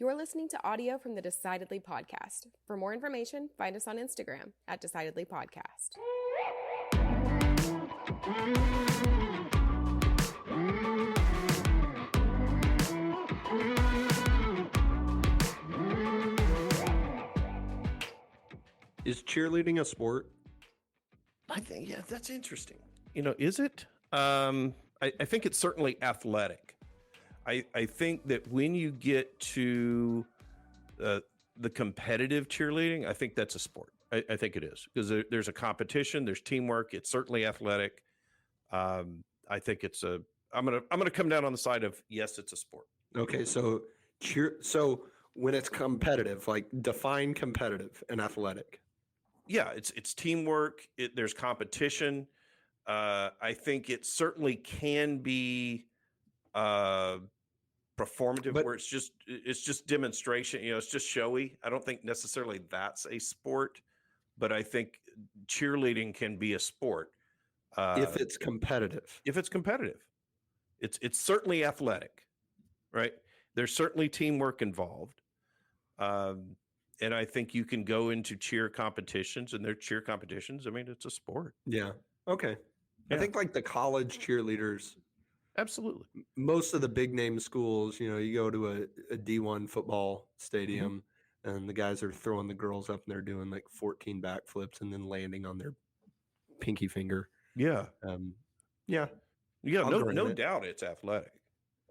You're listening to audio from the Decidedly podcast. For more information, find us on Instagram at Decidedly Podcast. Is cheerleading a sport? I think, yeah, that's interesting. Is it? I think it's certainly athletic. I think that when you get to the competitive cheerleading, I think that's a sport. I think it is because there's a competition, there's teamwork. It's certainly athletic. I think it's a. I'm gonna come down on the side of yes, it's a sport. Okay, so So when it's competitive, like define competitive and athletic. Yeah, it's teamwork. There's competition. I think it certainly can be performative, where it's just demonstration. It's just showy. I don't think necessarily that's a sport, but I think cheerleading can be a sport if it's competitive. If it's competitive, it's certainly athletic, right? There's certainly teamwork involved. And I think you can go into cheer competitions, and they're cheer competitions. I mean, it's a sport. Yeah. Okay. Yeah. I think like the college cheerleaders. Absolutely. Most of the big name schools, you go to a D1 football stadium and the guys are throwing the girls up and they're doing like 14 backflips and then landing on their pinky finger. Yeah. Yeah. No doubt it's athletic.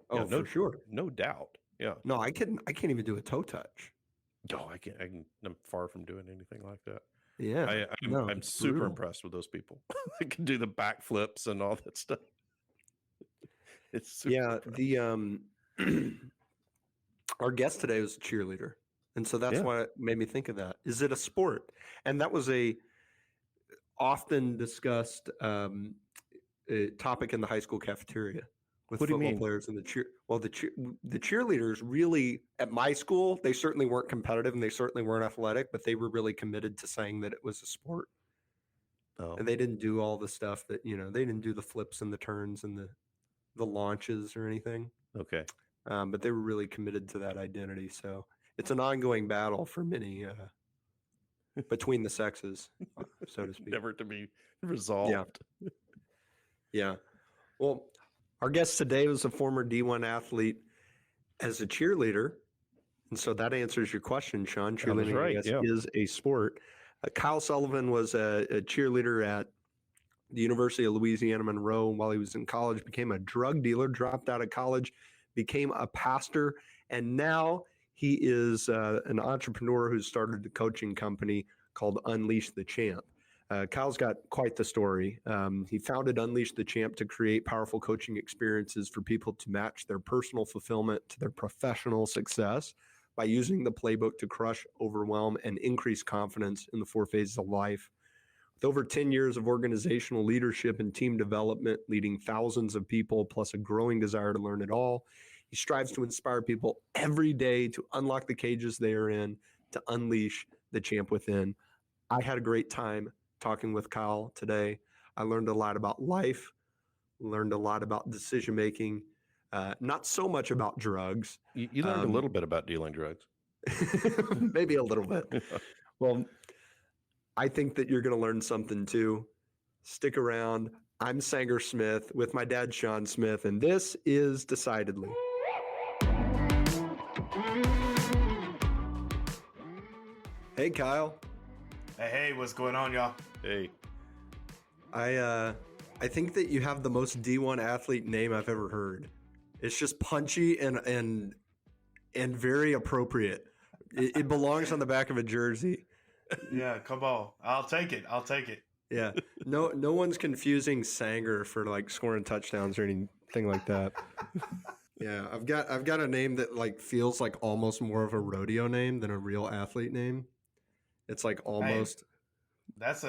Oh, for sure. No doubt. Yeah. No, I can't even do a toe touch. No, I can't. I'm far from doing anything like that. Yeah. I'm super impressed with those people. They can do the backflips and all that stuff. It's super impressive. Our guest today was a cheerleader. And so that's why it made me think of that. Is it a sport? And that was a often discussed topic in the high school cafeteria. With football players and the cheerleaders really at my school, they certainly weren't competitive and they certainly weren't athletic, but they were really committed to saying that it was a sport. Oh. And they didn't do all the stuff that, they didn't do the flips and the turns and the launches or anything. Okay. But they were really committed to that identity. So it's an ongoing battle for many between the sexes, so to speak. Never to be resolved. Yeah. Well, our guest today was a former D1 athlete as a cheerleader. And so that answers your question, Sean. Cheerleading is a sport. Kyle Sullivan was a cheerleader at the University of Louisiana, Monroe while he was in college, became a drug dealer, dropped out of college, became a pastor, and now he is an entrepreneur who's started a coaching company called Unleash the Champ. Kyle's got quite the story. He founded Unleash the Champ to create powerful coaching experiences for people to match their personal fulfillment to their professional success by using the playbook to crush, overwhelm, and increase confidence in the 4 phases of life. With over 10 years of organizational leadership and team development, leading thousands of people, plus a growing desire to learn it all, he strives to inspire people every day to unlock the cages they are in, to unleash the champ within. I had a great time talking with Kyle today. I learned a lot about life, learned a lot about decision-making, not so much about drugs. You learned a little bit about dealing drugs. Maybe a little bit. Well, I think that you're going to learn something too. Stick around. I'm Sanger Smith with my dad, Sean Smith, and this is Decidedly. Hey, Kyle. Hey, what's going on, y'all? Hey. I think that you have the most D1 athlete name I've ever heard. It's just punchy and very appropriate. It belongs on the back of a jersey. Yeah, come on. I'll take it. Yeah. No one's confusing Sanger for like scoring touchdowns or anything like that. Yeah, I've got a name that like feels like almost more of a rodeo name than a real athlete name. It's like almost. Hey, that's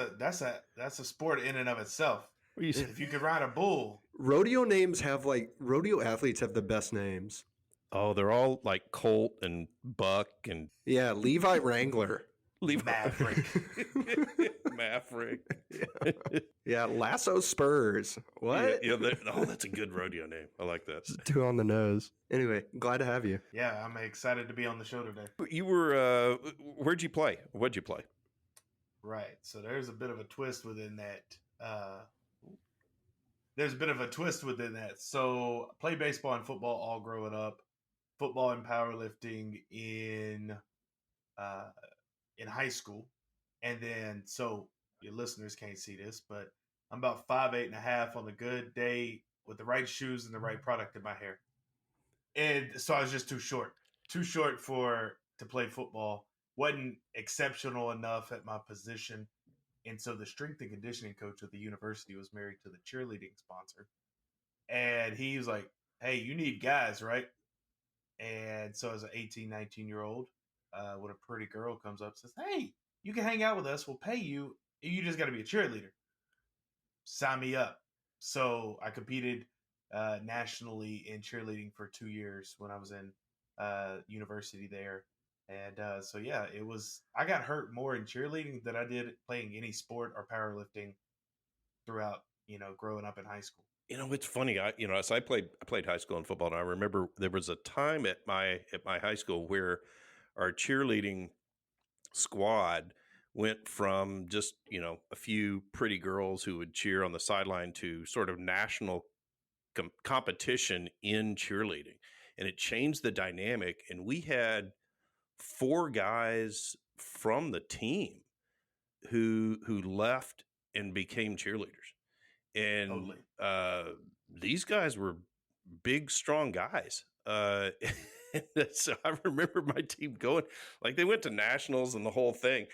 a sport in and of itself. If you could ride a bull. Rodeo athletes have the best names. Oh, they're all like Colt and Buck and Levi Wrangler. Leave Maverick. Maverick. Yeah, Lasso Spurs. What? That's a good rodeo name. I like that. Two on the nose. Anyway, glad to have you. Yeah, I'm excited to be on the show today. You were, where'd you play? What'd you play? Right. So there's a bit of a twist within that. So I played baseball and football all growing up. Football and powerlifting in high school. And then, so your listeners can't see this, but I'm about 5'8.5" on a good day with the right shoes and the right product in my hair. And so I was just too short to play football. Wasn't exceptional enough at my position. And so the strength and conditioning coach at the university was married to the cheerleading sponsor. And he was like, hey, you need guys, right? And so as an 18, 19-year-old, when a pretty girl comes up and says, hey, you can hang out with us. We'll pay you. You just got to be a cheerleader. Sign me up. So I competed nationally in cheerleading for 2 years when I was in university there. And I got hurt more in cheerleading than I did playing any sport or powerlifting throughout, growing up in high school. It's funny. I played high school and football, and I remember there was a time at my high school where our cheerleading squad went from just, a few pretty girls who would cheer on the sideline to sort of national competition in cheerleading. And it changed the dynamic. And we had 4 guys from the team who left and became cheerleaders. And these guys were big, strong guys. So I remember my team going, like, they went to nationals and the whole thing.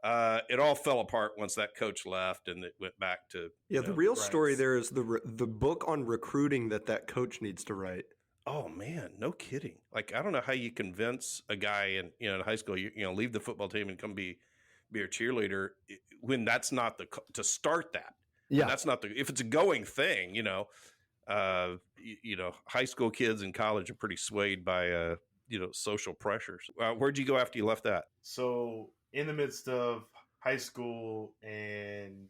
It all fell apart once that coach left, and it went back to the real story there is the book on recruiting that coach needs to write. Oh man, no kidding! Like, I don't know how you convince a guy in high school, leave the football team and come be a cheerleader when that's not to start that. Yeah, and that's not if it's a going thing. High school kids in college are pretty swayed by social pressures. Where'd you go after you left that? So in the midst of high school and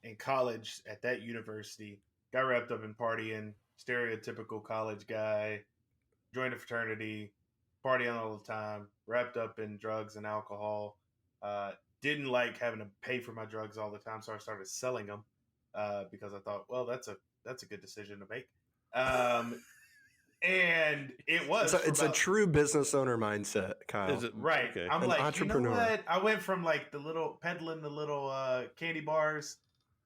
in college at that university, got wrapped up in partying, stereotypical college guy, joined a fraternity, partying all the time, wrapped up in drugs and alcohol. Didn't like having to pay for my drugs all the time, so I started selling them because I thought, well, that's a good decision to make. And it was. It's a true business owner mindset, Kyle. Is it, right. Okay. I'm like, entrepreneur. You know what? I went from like peddling the little candy bars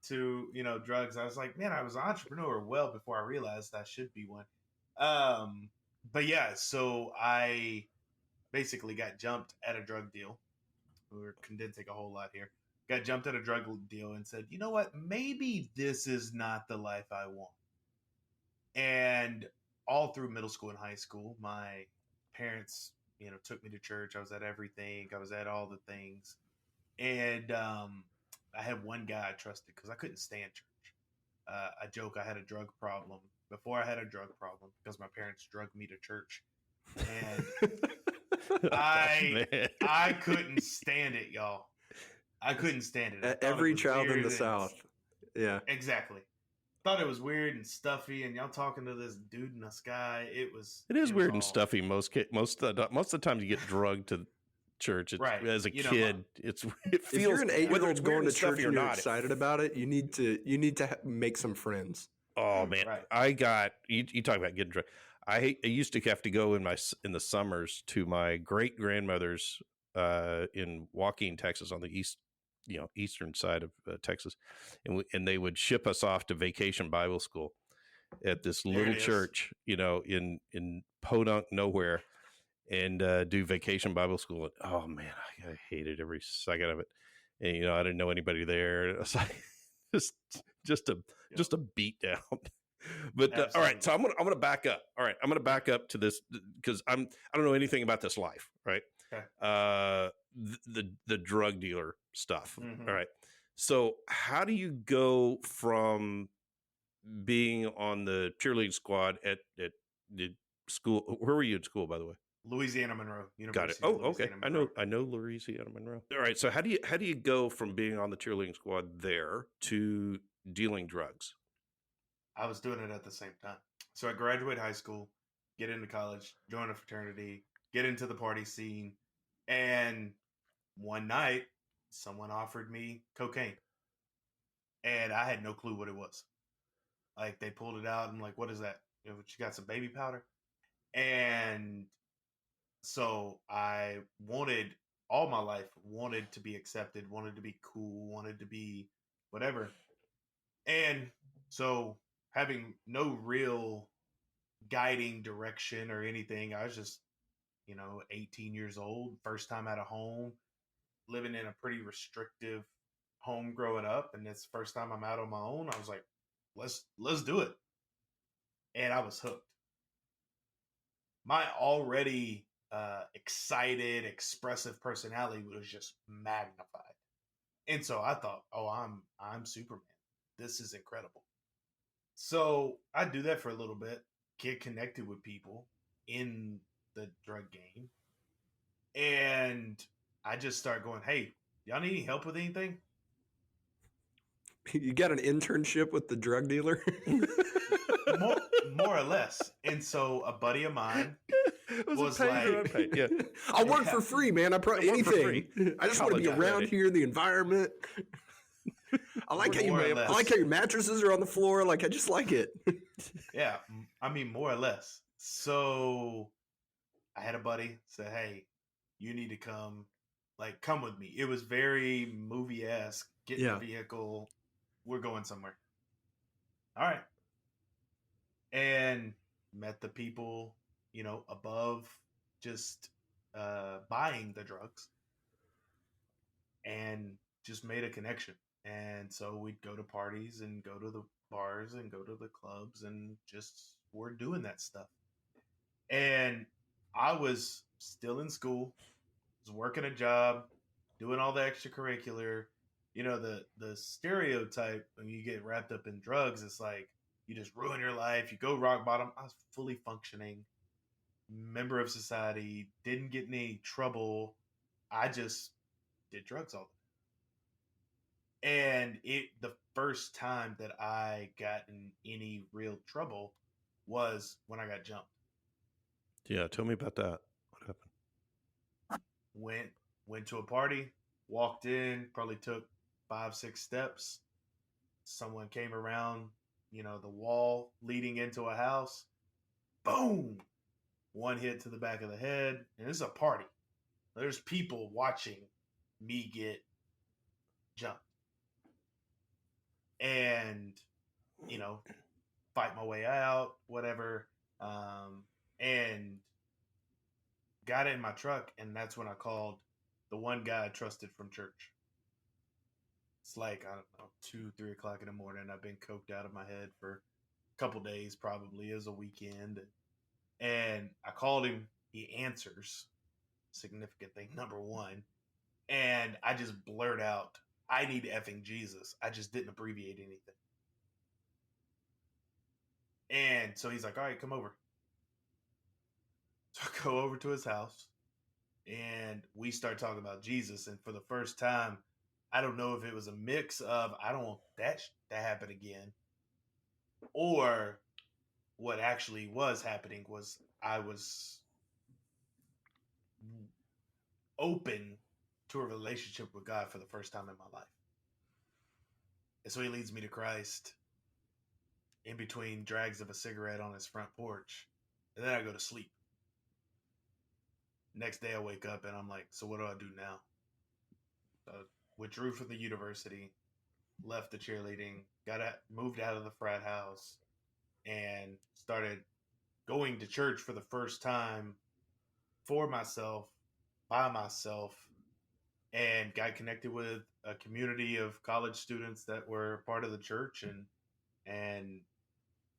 to, drugs. I was like, man, I was an entrepreneur well before I realized I should be one. But yeah, so I basically got jumped at a drug deal. We're condensing a whole lot here. Got jumped at a drug deal and said, you know what? Maybe this is not the life I want. And all through middle school and high school, my parents, took me to church. I was at everything. I was at all the things. And I had one guy I trusted because I couldn't stand church. I joke I had a drug problem before I had a drug problem because my parents drugged me to church. And I couldn't stand it, y'all. I couldn't stand it. Every child in the South. Yeah. Exactly. Thought it was weird and stuffy, and y'all talking to this dude in the sky. It is weird and stuffy. Most of the time you get drugged to church. Right. As a kid, it feels. If you're an 8-year-old going to church and you're excited about it, you need to make some friends. Oh man, right. I got you talk about getting drunk. I used to have to go in the summers to my great grandmother's in Joaquin, Texas, on the eastern side of Texas, and they would ship us off to Vacation Bible School at this little church, in podunk nowhere, and do Vacation Bible School. And, oh man, I hated every second of it. And I didn't know anybody there. It was like just a beat down. But all right, so I'm gonna back up. All right, I'm gonna back up to this because I don't know anything about this life, right? Okay. The drug dealer stuff. Mm-hmm. All right. So how do you go from being on the cheerleading squad at the school? Where were you in school, by the way? Louisiana Monroe Got it. University. Oh, okay. I know Louisiana Monroe. All right. So how do you go from being on the cheerleading squad there to dealing drugs? I was doing it at the same time. So I graduate high school, get into college, join a fraternity, get into the party scene, and one night someone offered me cocaine, and I had no clue what it was. Like, they pulled it out and like, what is that? You know, you got some baby powder? And so I all my life wanted to be accepted, wanted to be cool, wanted to be whatever. And so, having no real guiding direction or anything, I was just, 18 years old, first time out of home, living in a pretty restrictive home growing up, and it's the first time I'm out on my own. I was like, let's do it. And I was hooked. My already excited, expressive personality was just magnified. And so I thought, oh, I'm Superman. This is incredible. So I do that for a little bit, get connected with people in the drug game. And I just start going, hey, y'all need any help with anything? You got an internship with the drug dealer? more or less. And so a buddy of mine was like, yeah. I'll work for free, man. Anything. I just want to be around here in the environment. I like how your mattresses are on the floor. Like, I just like it. Yeah, I mean, more or less. So I had a buddy say, hey, you need to come with me. It was very movie-esque. Get in the vehicle. We're going somewhere. All right. And met the people, above just buying the drugs, and just made a connection. And so we'd go to parties and go to the bars and go to the clubs, and just we're doing that stuff. And I was still in school, was working a job, doing all the extracurricular. The stereotype when you get wrapped up in drugs, it's like you just ruin your life. You go rock bottom. I was fully functioning, member of society, didn't get in any trouble. I just did drugs all the time. And the first time that I got in any real trouble was when I got jumped. Yeah, tell me about that. What happened? Went to a party, walked in, probably took 5-6 steps. Someone came around, the wall leading into a house. Boom! One hit to the back of the head. And this is a party. There's people watching me get jumped. And, fight my way out, whatever. And got in my truck, and that's when I called the one guy I trusted from church. It's like, I don't know, 2-3 o'clock in the morning. I've been coked out of my head for a couple days, probably as a weekend. And I called him. He answers. Significant thing, number one. And I just blurt out, I need effing Jesus. I just didn't abbreviate anything. And so he's like, all right, come over. So I go over to his house, and we start talking about Jesus. And for the first time, I don't know if it was a mix of, I don't want that to happen again, or what actually was happening was I was open to a relationship with God for the first time in my life. And so he leads me to Christ in between drags of a cigarette on his front porch. And then I go to sleep. Next day I wake up and I'm like, so what do I do now? Withdrew from the university, left the cheerleading, moved out of the frat house, and started going to church for the first time for myself, by myself, and got connected with a community of college students that were part of the church. And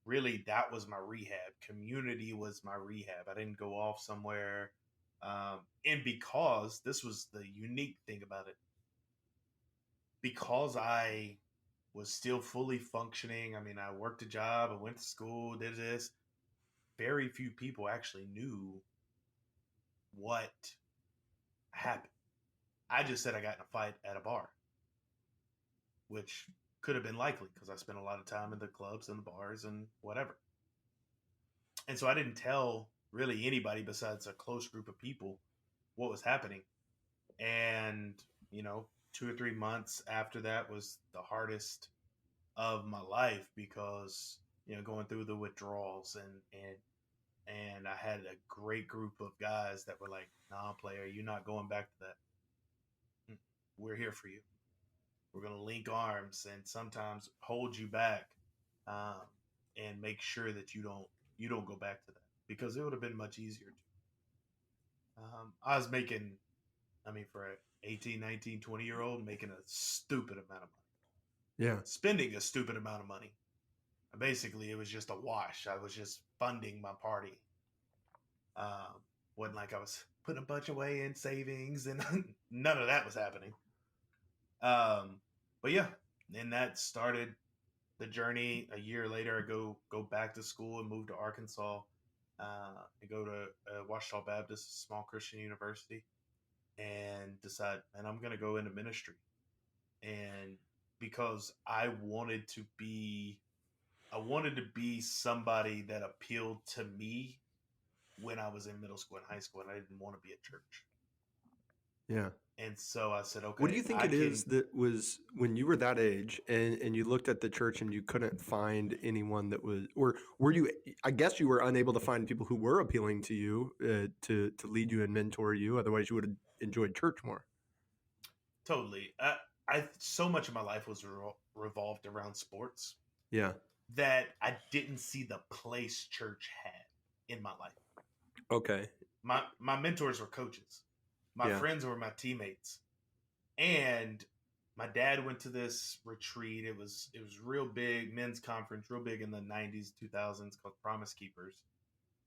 really, that was my rehab. Community was my rehab. I didn't go off somewhere. And because this was the unique thing about it, because I was still fully functioning. I mean, I worked a job, I went to school, did this. Very few people actually knew what happened. I just said I got in a fight at a bar, which could have been likely because I spent a lot of time in the clubs and the bars and whatever. And so I didn't tell really anybody besides a close group of people what was happening. And, 2 or 3 months after that was the hardest of my life because, going through the withdrawals and I had a great group of guys that were like, nah, player, you're not going back to that. We're here for you. We're going to link arms and sometimes hold you back and make sure that you don't go back to that because it would have been much easier. I was making, for an 18, 19, 20-year-old, making a stupid amount of money. Yeah. Spending a stupid amount of money. Basically, it was just a wash. I was just funding my party. Wasn't like I was putting a bunch away in savings and none of that was happening. But yeah, and that started the journey. A year later, I go back to school and move to Arkansas. I go to Ouachita Baptist, a small Christian university, and decide, man, I'm going to go into ministry. And because I wanted to be somebody that appealed to me when I was in middle school and high school, and I didn't want to be at church. Yeah. And so I said, okay. What do you think is that was when you were that age and you looked at the church and you couldn't find anyone that was, or were you, I guess you were unable to find people who were appealing to you to lead you and mentor you. Otherwise you would have enjoyed church more. Totally. So much of my life was revolved around sports. Yeah. That I didn't see the place church had in my life. Okay. My mentors were coaches. My friends were my teammates. And my dad went to this retreat. It was real big, men's conference, real big in the 90s, 2000s, called Promise Keepers.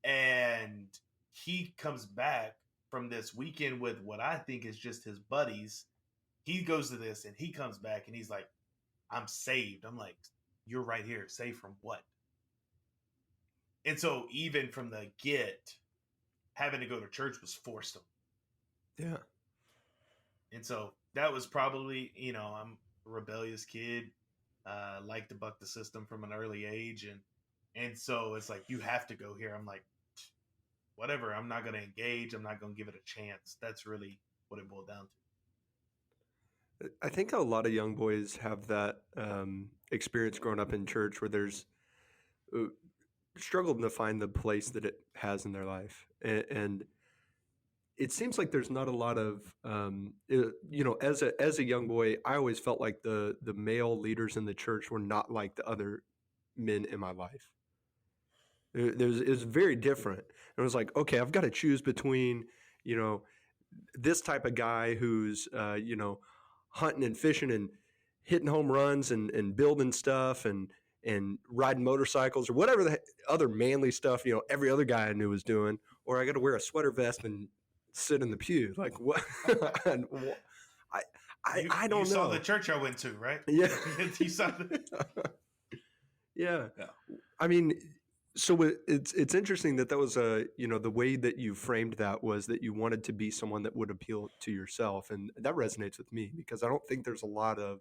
And he comes back from this weekend with what I think is just his buddies. He goes to this and he comes back and he's like, I'm saved. I'm like, you're right here. Saved from what? And so even from the get, having to go to church was forced on. Yeah. And so that was probably, I'm a rebellious kid, like to buck the system from an early age. And so it's like, you have to go here. I'm like, whatever. I'm not going to engage. I'm not going to give it a chance. That's really what it boiled down to. I think a lot of young boys have that experience growing up in church where there's struggled to find the place that it has in their life. And it seems like there's not a lot of, as a young boy, I always felt like the male leaders in the church were not like the other men in my life. It was very different. And it was like, okay, I've got to choose between, this type of guy who's, hunting and fishing and hitting home runs and building stuff and riding motorcycles or whatever the other manly stuff, every other guy I knew was doing, or I got to wear a sweater vest and sit in the pew. Like what? I don't know. You saw the church I went to, right? Yeah. You saw Yeah. I mean, so it's interesting that was the way that you framed that was that you wanted to be someone that would appeal to yourself. And that resonates with me because I don't think there's a lot of,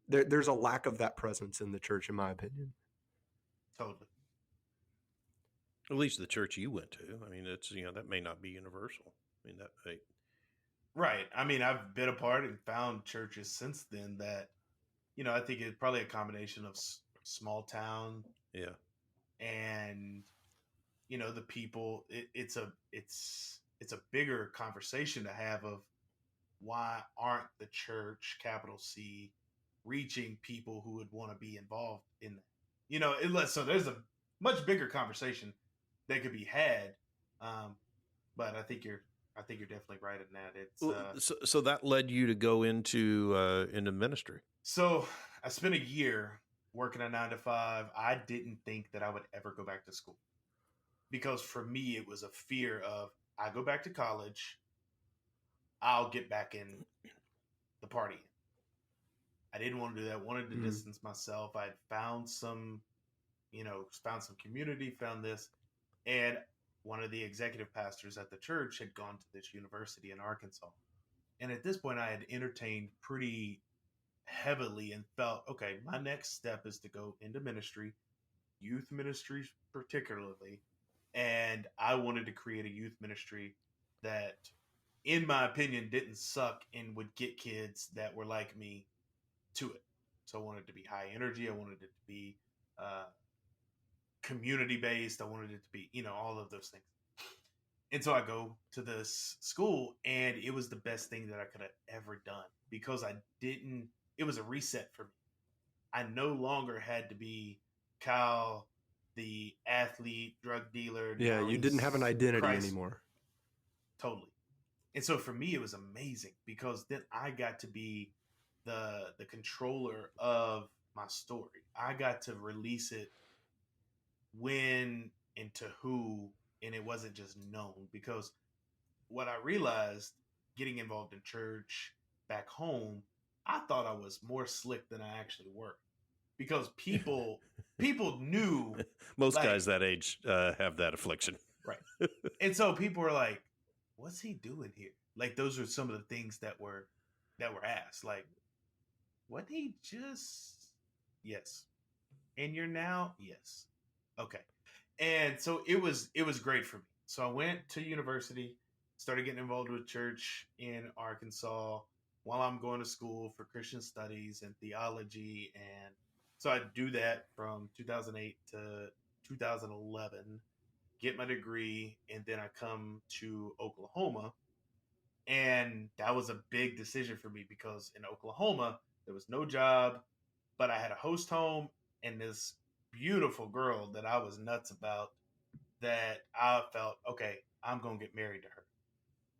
there's a lack of that presence in the church, in my opinion. Totally. At least the church you went to. I mean, it's, that may not be universal. I mean, that may. Right. I mean, I've been a part and found churches since then that, I think it's probably a combination of small town. Yeah. And, the people, it's a bigger conversation to have of why aren't the church, capital C, reaching people who would want to be involved in that? So there's a much bigger conversation that could be had. But I think you're definitely right in that. It's so that led you to go into ministry. So I spent a year working a 9-to-5. I didn't think that I would ever go back to school because for me, it was a fear of I go back to college, I'll get back in the party. I didn't want to do that. Wanted to distance myself. I had found some community, found this. And one of the executive pastors at the church had gone to this university in Arkansas. And at this point, I had entertained pretty heavily and felt, okay, my next step is to go into ministry, youth ministry particularly. And I wanted to create a youth ministry that, in my opinion, didn't suck and would get kids that were like me to it. So I wanted it to be high energy. I wanted it to be community based. I wanted it to be, all of those things. And so I go to this school, and it was the best thing that I could have ever done, because it was a reset for me. I no longer had to be Kyle, the athlete, drug dealer. Yeah, you didn't have an identity anymore. Totally. And so for me, it was amazing, because then I got to be the controller of my story. I got to release it when and to who, and it wasn't just known. Because what I realized getting involved in church back home, I thought I was more slick than I actually were, because people knew. Most guys that age have that affliction. Right. And so people were like, what's he doing here? Like, those are some of the things that were asked. Like, what he just, yes. And you're now, yes. Okay. And so it was great for me. So I went to university, started getting involved with church in Arkansas while I'm going to school for Christian studies and theology. And so I do that from 2008 to 2011, get my degree, and then I come to Oklahoma. And that was a big decision for me, because in Oklahoma, there was no job, but I had a host home and this beautiful girl that I was nuts about, that I felt, okay, I'm going to get married to her.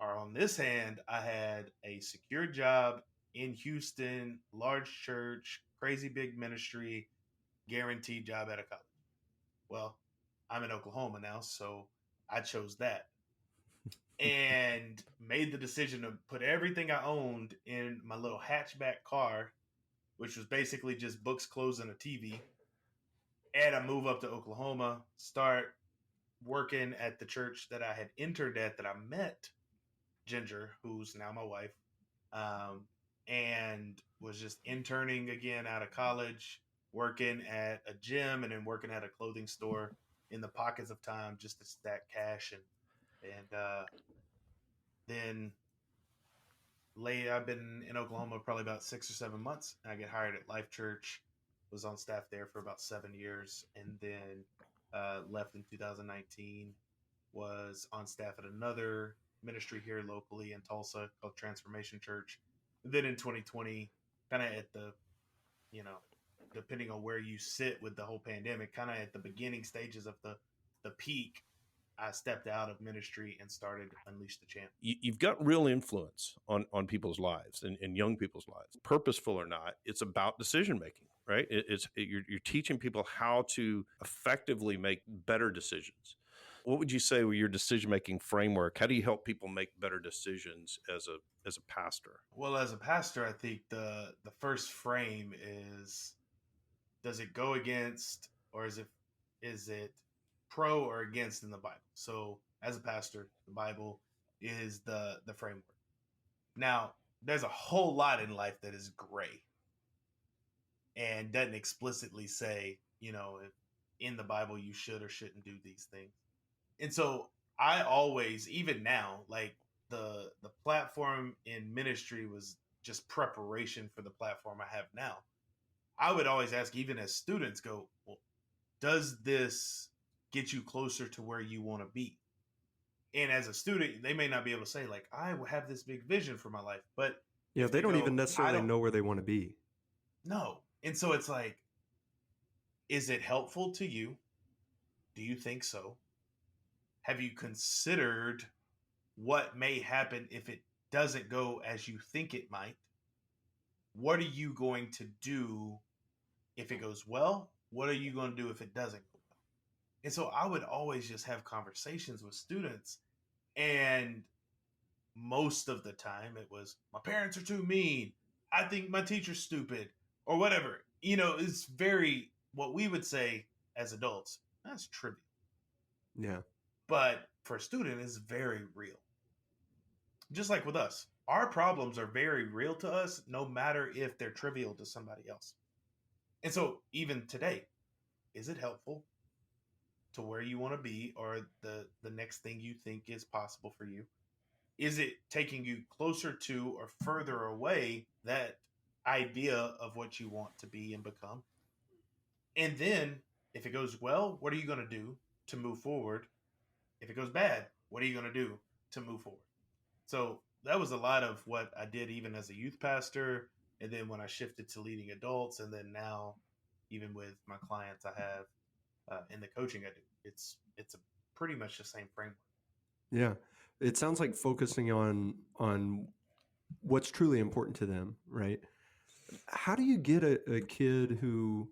Or on this hand, I had a secure job in Houston, large church, crazy big ministry, guaranteed job at a college. Well, I'm in Oklahoma now, so I chose that. And made the decision to put everything I owned in my little hatchback car, which was basically just books, clothes, and a TV. And I move up to Oklahoma, start working at the church that I had interned at, that I met Ginger, who's now my wife, and was just interning again out of college, working at a gym, and then working at a clothing store in the pockets of time just to stack cash. And then I've been in Oklahoma probably about 6 or 7 months. I get hired at Life Church, was on staff there for about 7 years, and then left in 2019, was on staff at another ministry here locally in Tulsa called Transformation Church. And then in 2020, kind of at the, depending on where you sit with the whole pandemic, kind of at the beginning stages of the peak, I stepped out of ministry and started Unleash the Champ. You've got real influence on people's lives and young people's lives, purposeful or not. It's about decision making, right? You're teaching people how to effectively make better decisions. What would you say were your decision making framework? How do you help people make better decisions as a pastor? Well, as a pastor, I think the first frame is, does it go against, or is it pro or against in the Bible? So as a pastor, the Bible is the framework. Now, there's a whole lot in life that is gray and doesn't explicitly say, if in the Bible you should or shouldn't do these things. And so I always, even now, like the platform in ministry was just preparation for the platform I have now. I would always ask, even as students, go, well, does this get you closer to where you want to be? And as a student, they may not be able to say, like, I have this big vision for my life, but they don't even necessarily know where they want to be. No. And so it's like, is it helpful to you? Do you think so? Have you considered what may happen if it doesn't go as you think it might? What are you going to do if it goes well? What are you going to do if it doesn't go well? And so I would always just have conversations with students, and most of the time it was, my parents are too mean, I think my teacher's stupid, or whatever. It's very, what we would say as adults, that's trivial. Yeah. But for a student, it's very real. Just like with us, our problems are very real to us, no matter if they're trivial to somebody else. And so even today, is it helpful to where you want to be or the next thing you think is possible for you? Is it taking you closer to or further away that idea of what you want to be and become? And then if it goes well, what are you going to do to move forward? If it goes bad, what are you going to do to move forward? So that was a lot of what I did even as a youth pastor. And then when I shifted to leading adults, and then now even with my clients I have in the coaching I do, it's a pretty much the same framework. Yeah. It sounds like focusing on what's truly important to them, right? How do you get a kid who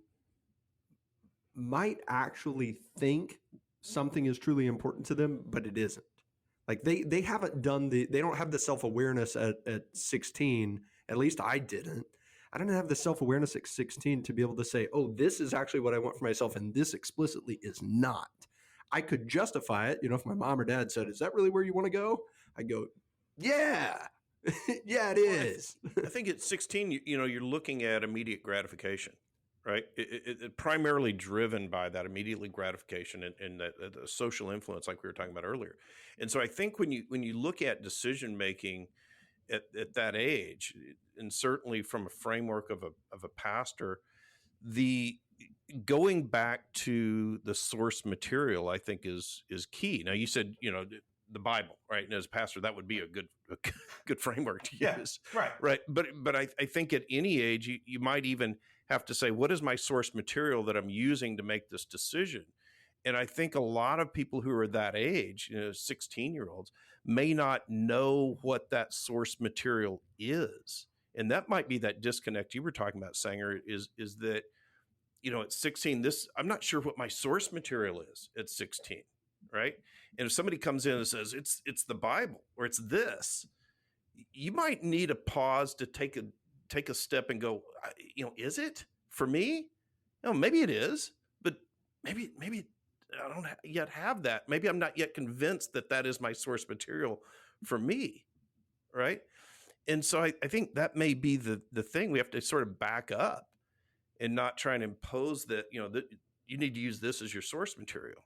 might actually think something is truly important to them, but it isn't? Like they haven't done they don't have the self-awareness at 16. At least I didn't. I didn't have the self-awareness at 16 to be able to say, oh, this is actually what I want for myself. And this explicitly is not. I could justify it. If my mom or dad said, is that really where you want to go? I go, yeah, yeah, it is. I think at 16, you're looking at immediate gratification, right? It primarily driven by that immediately gratification and that the social influence, like we were talking about earlier. And so I think when you look at decision making at that age, and certainly from a framework of a pastor, the going back to the source material, I think is key. Now you said, the Bible, right? And as a pastor, that would be a good framework to use. Right. But I think at any age, you might even have to say, what is my source material that I'm using to make this decision? And I think a lot of people who are that age, 16-year-olds, may not know what that source material is. And that might be that disconnect you were talking about, Sanger, is that, at 16, I'm not sure what my source material is at 16, right? And if somebody comes in and says, it's the Bible or it's this, you might need a pause to take a step and go, is it for me? Maybe it is, but maybe I don't yet have that. Maybe I'm not yet convinced that is my source material for me, right? And so I think that may be the thing. We have to sort of back up and not try and impose that, that you need to use this as your source material,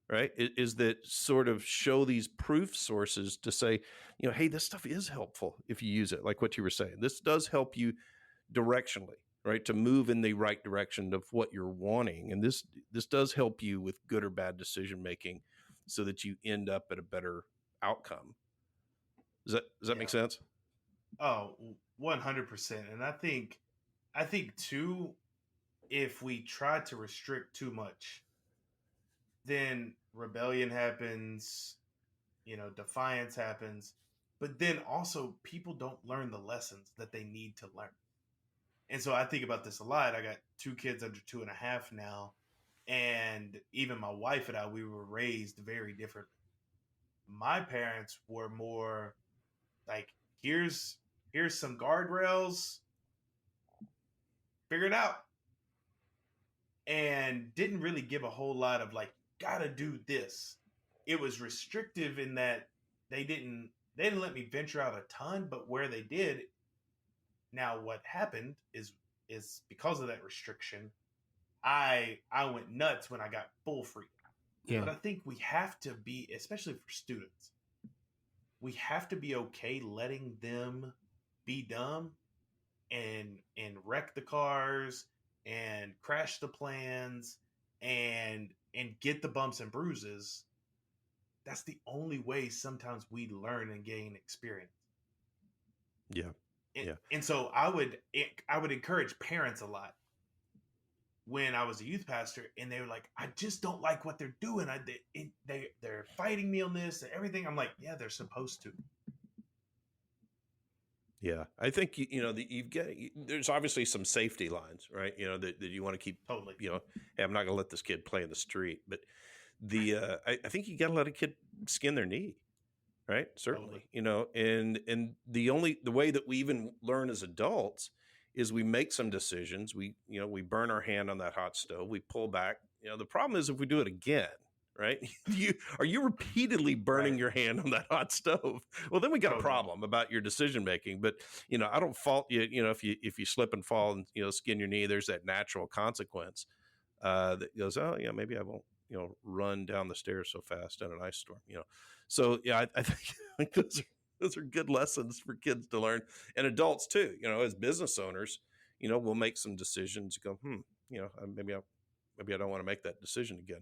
right? Is that sort of show these proof sources to say, hey, this stuff is helpful if you use it, like what you were saying. This does help you directionally, right, to move in the right direction of what you're wanting. And this does help you with good or bad decision making so that you end up at a better outcome. Does that make sense? Oh, 100%. And I think too, if we try to restrict too much, then rebellion happens, defiance happens, but then also people don't learn the lessons that they need to learn. And so I think about this a lot. I got 2 kids under 2.5 now. And even my wife and I, we were raised very differently. My parents were more like, here's some guardrails, figure it out. And didn't really give a whole lot of like, gotta do this. It was restrictive in that they didn't let me venture out a ton, but where they did, now what happened is because of that restriction, I went nuts when I got full freedom. Yeah. But I think we have to be, especially for students, we have to be okay letting them be dumb and wreck the cars and crash the plans and get the bumps and bruises. That's the only way sometimes we learn and gain experience. Yeah. And so I would encourage parents a lot when I was a youth pastor, and they were like, I just don't like what they're doing. They're fighting me on this and everything. I'm like, yeah, they're supposed to. Yeah, I think there's obviously some safety lines, right? That you want to keep. Totally. Hey, I'm not going to let this kid play in the street, but I think you got to let a kid skin their knee, right? Certainly, totally. And the way that we even learn as adults is we make some decisions. We burn our hand on that hot stove. We pull back. The problem is if we do it again, right? Are you repeatedly burning your hand on that hot stove? Well, then we got a problem about your decision making. But I don't fault you. If you slip and fall and skin your knee, there's that natural consequence that goes, oh yeah, maybe I won't run down the stairs so fast in an ice storm. So yeah, I think those are good lessons for kids to learn, and adults too. As business owners, we'll make some decisions. Go, maybe I don't want to make that decision again.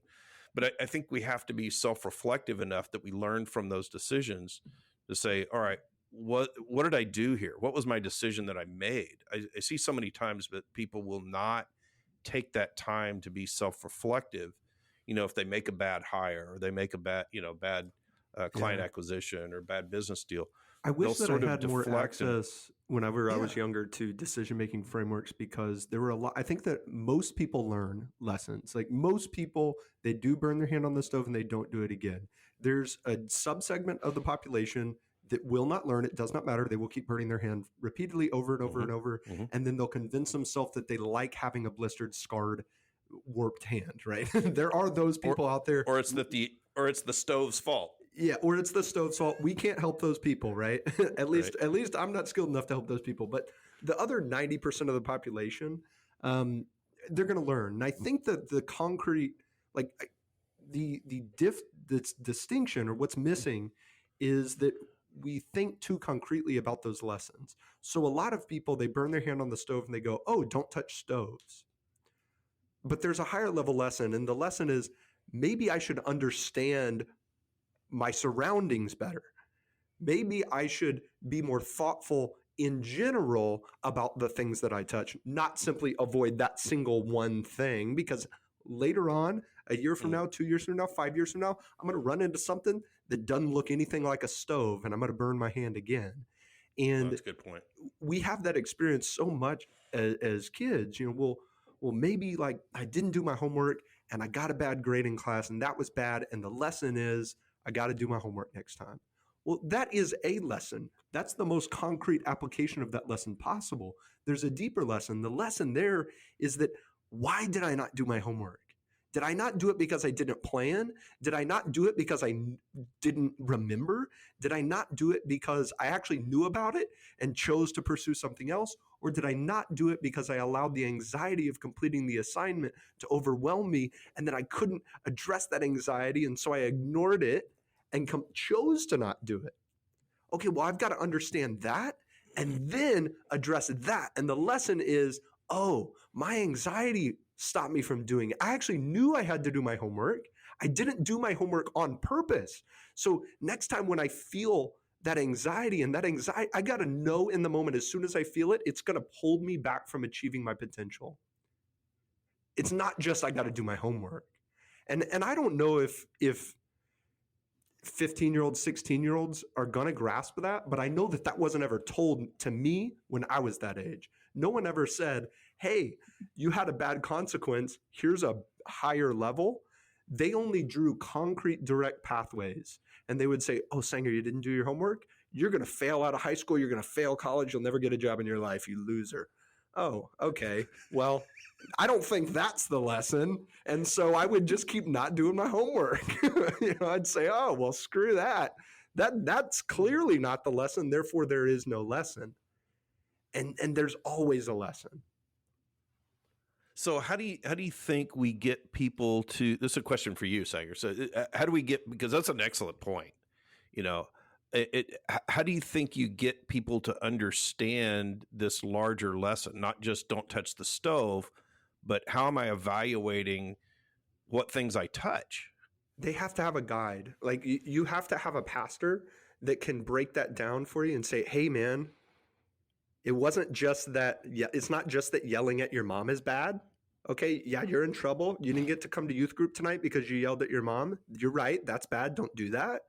But I think we have to be self-reflective enough that we learn from those decisions to say, all right, what did I do here? What was my decision that I made? I see so many times that people will not take that time to be self-reflective. If they make a bad hire or they make a bad client acquisition or bad business deal. I wish that I had more access whenever I was younger to decision-making frameworks, because there were a lot. I think that most people learn lessons. Like most people, they do burn their hand on the stove and they don't do it again. There's a subsegment of the population that will not learn. It does not matter. They will keep burning their hand repeatedly over and over and over. And then they'll convince themselves that they like having a blistered, scarred, warped hand, right? There are those people out there. Or it's the stove's fault. Yeah, or it's the stove's fault. We can't help those people, right? At least I'm not skilled enough to help those people. But the other 90% of the population, they're going to learn. And I think that the concrete, like the distinction, or what's missing, is that we think too concretely about those lessons. So a lot of people, they burn their hand on the stove and they go, oh, don't touch stoves. But there's a higher level lesson. And the lesson is, maybe I should understand my surroundings better. Maybe I should be more thoughtful in general about the things that I touch, not simply avoid that single one thing, because later on, a year from now, 2 years from now, 5 years from now, I'm going to run into something that doesn't look anything like a stove and I'm going to burn my hand again. And that's a good point. We have that experience so much as kids. Well, maybe like I didn't do my homework and I got a bad grade in class and that was bad. And the lesson is, I got to do my homework next time. Well, that is a lesson. That's the most concrete application of that lesson possible. There's a deeper lesson. The lesson there is that, why did I not do my homework? Did I not do it because I didn't plan? Did I not do it because I didn't remember? Did I not do it because I actually knew about it and chose to pursue something else? Or did I not do it because I allowed the anxiety of completing the assignment to overwhelm me, and then I couldn't address that anxiety, and so I ignored it and chose to not do it? Okay, well, I've got to understand that and then address that. And the lesson is, oh, my anxiety stopped me from doing it. I actually knew I had to do my homework. I didn't do my homework on purpose. So next time when I feel that anxiety, I got to know in the moment, as soon as I feel it, it's going to hold me back from achieving my potential. It's not just I got to do my homework. And I don't know if 15-year-olds, 16-year-olds are going to grasp that, but I know that wasn't ever told to me when I was that age. No one ever said, hey, you had a bad consequence. Here's a higher level. They only drew concrete, direct pathways. And they would say, oh, Sanger, you didn't do your homework? You're going to fail out of high school. You're going to fail college. You'll never get a job in your life, you loser. Oh, okay. Well, I don't think that's the lesson. And so I would just keep not doing my homework. I'd say, oh, well, screw that. That's clearly not the lesson. Therefore, there is no lesson. And there's always a lesson. So how do you think we get people to, this is a question for you, Sanger. So how do we get, because that's an excellent point, how do you think you get people to understand this larger lesson, not just don't touch the stove, but how am I evaluating what things I touch? They have to have a guide. Like you have to have a pastor that can break that down for you and say, hey man, it wasn't just that. Yeah, it's not just that yelling at your mom is bad. Okay, yeah, you're in trouble. You didn't get to come to youth group tonight because you yelled at your mom. You're right. That's bad. Don't do that.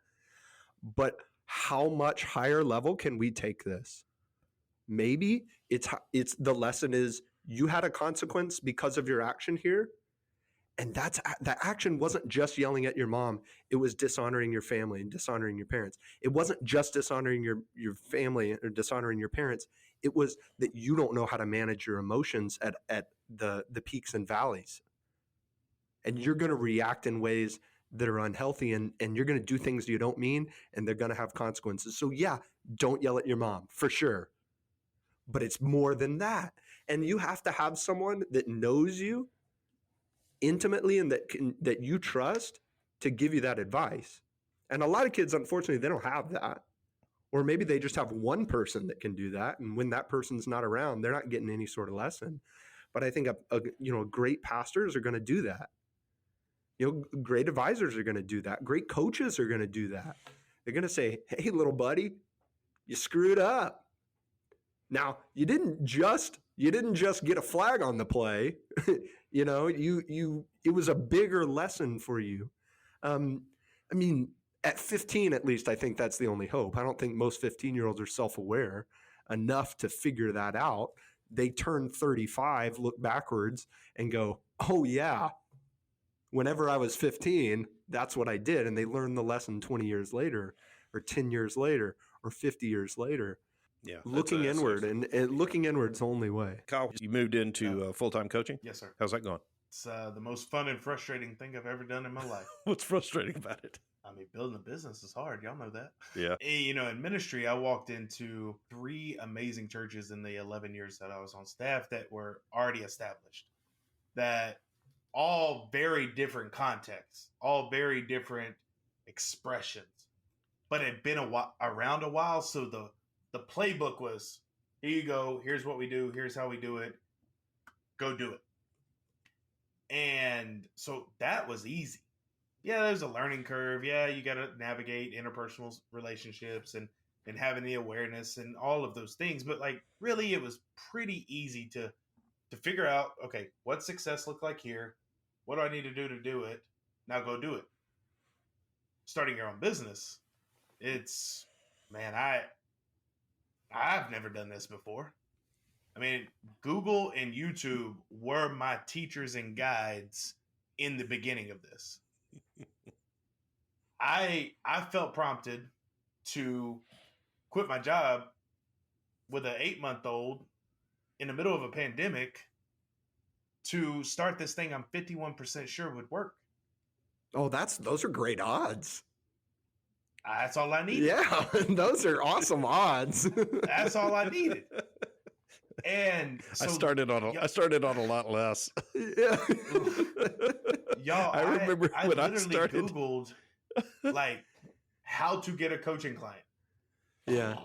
But how much higher level can we take this? Maybe it's the lesson is you had a consequence because of your action here. And that action wasn't just yelling at your mom. It was dishonoring your family and dishonoring your parents. It wasn't just dishonoring your family or dishonoring your parents. It was that you don't know how to manage your emotions at the peaks and valleys. And you're going to react in ways that are unhealthy, and you're going to do things you don't mean, and they're going to have consequences. So yeah, don't yell at your mom for sure. But it's more than that. And you have to have someone that knows you intimately and that you trust to give you that advice. And a lot of kids, unfortunately, they don't have that. Or maybe they just have one person that can do that. And when that person's not around, they're not getting any sort of lesson. But I think great pastors are going to do that. Great advisors are going to do that. Great coaches are going to do that. They're going to say, hey, little buddy, you screwed up. Now, you didn't just get a flag on the play. It was a bigger lesson for you. At 15, at least, I think that's the only hope. I don't think most 15-year-olds are self-aware enough to figure that out. They turn 35, look backwards, and go, oh, yeah, whenever I was 15, that's what I did. And they learn the lesson 20 years later or 10 years later or 50 years later. Yeah, looking inward, and looking inward's the only way. Kyle, you moved into full-time coaching? Yes, sir. How's that going? It's the most fun and frustrating thing I've ever done in my life. What's frustrating about it? Building a business is hard. Y'all know that. Yeah. In ministry, I walked into 3 amazing churches in the 11 years that I was on staff that were already established, that all very different contexts, all very different expressions, but it had been around a while. So the playbook was, here you go. Here's what we do. Here's how we do it. Go do it. And so that was easy. Yeah, there's a learning curve. Yeah, you got to navigate interpersonal relationships and having the awareness and all of those things. But really, it was pretty easy to figure out, okay, what success look like here? What do I need to do it? Now go do it. Starting your own business, I've never done this before. Google and YouTube were my teachers and guides in the beginning of this. I felt prompted to quit my job with an 8-month-old in the middle of a pandemic to start this thing I'm 51% sure would work. Oh, those are great odds. That's all I needed. Yeah, those are awesome odds. That's all I needed. And so, I started on a lot less. Yeah. Y'all, I remember when I started. Googled how to get a coaching client. Yeah.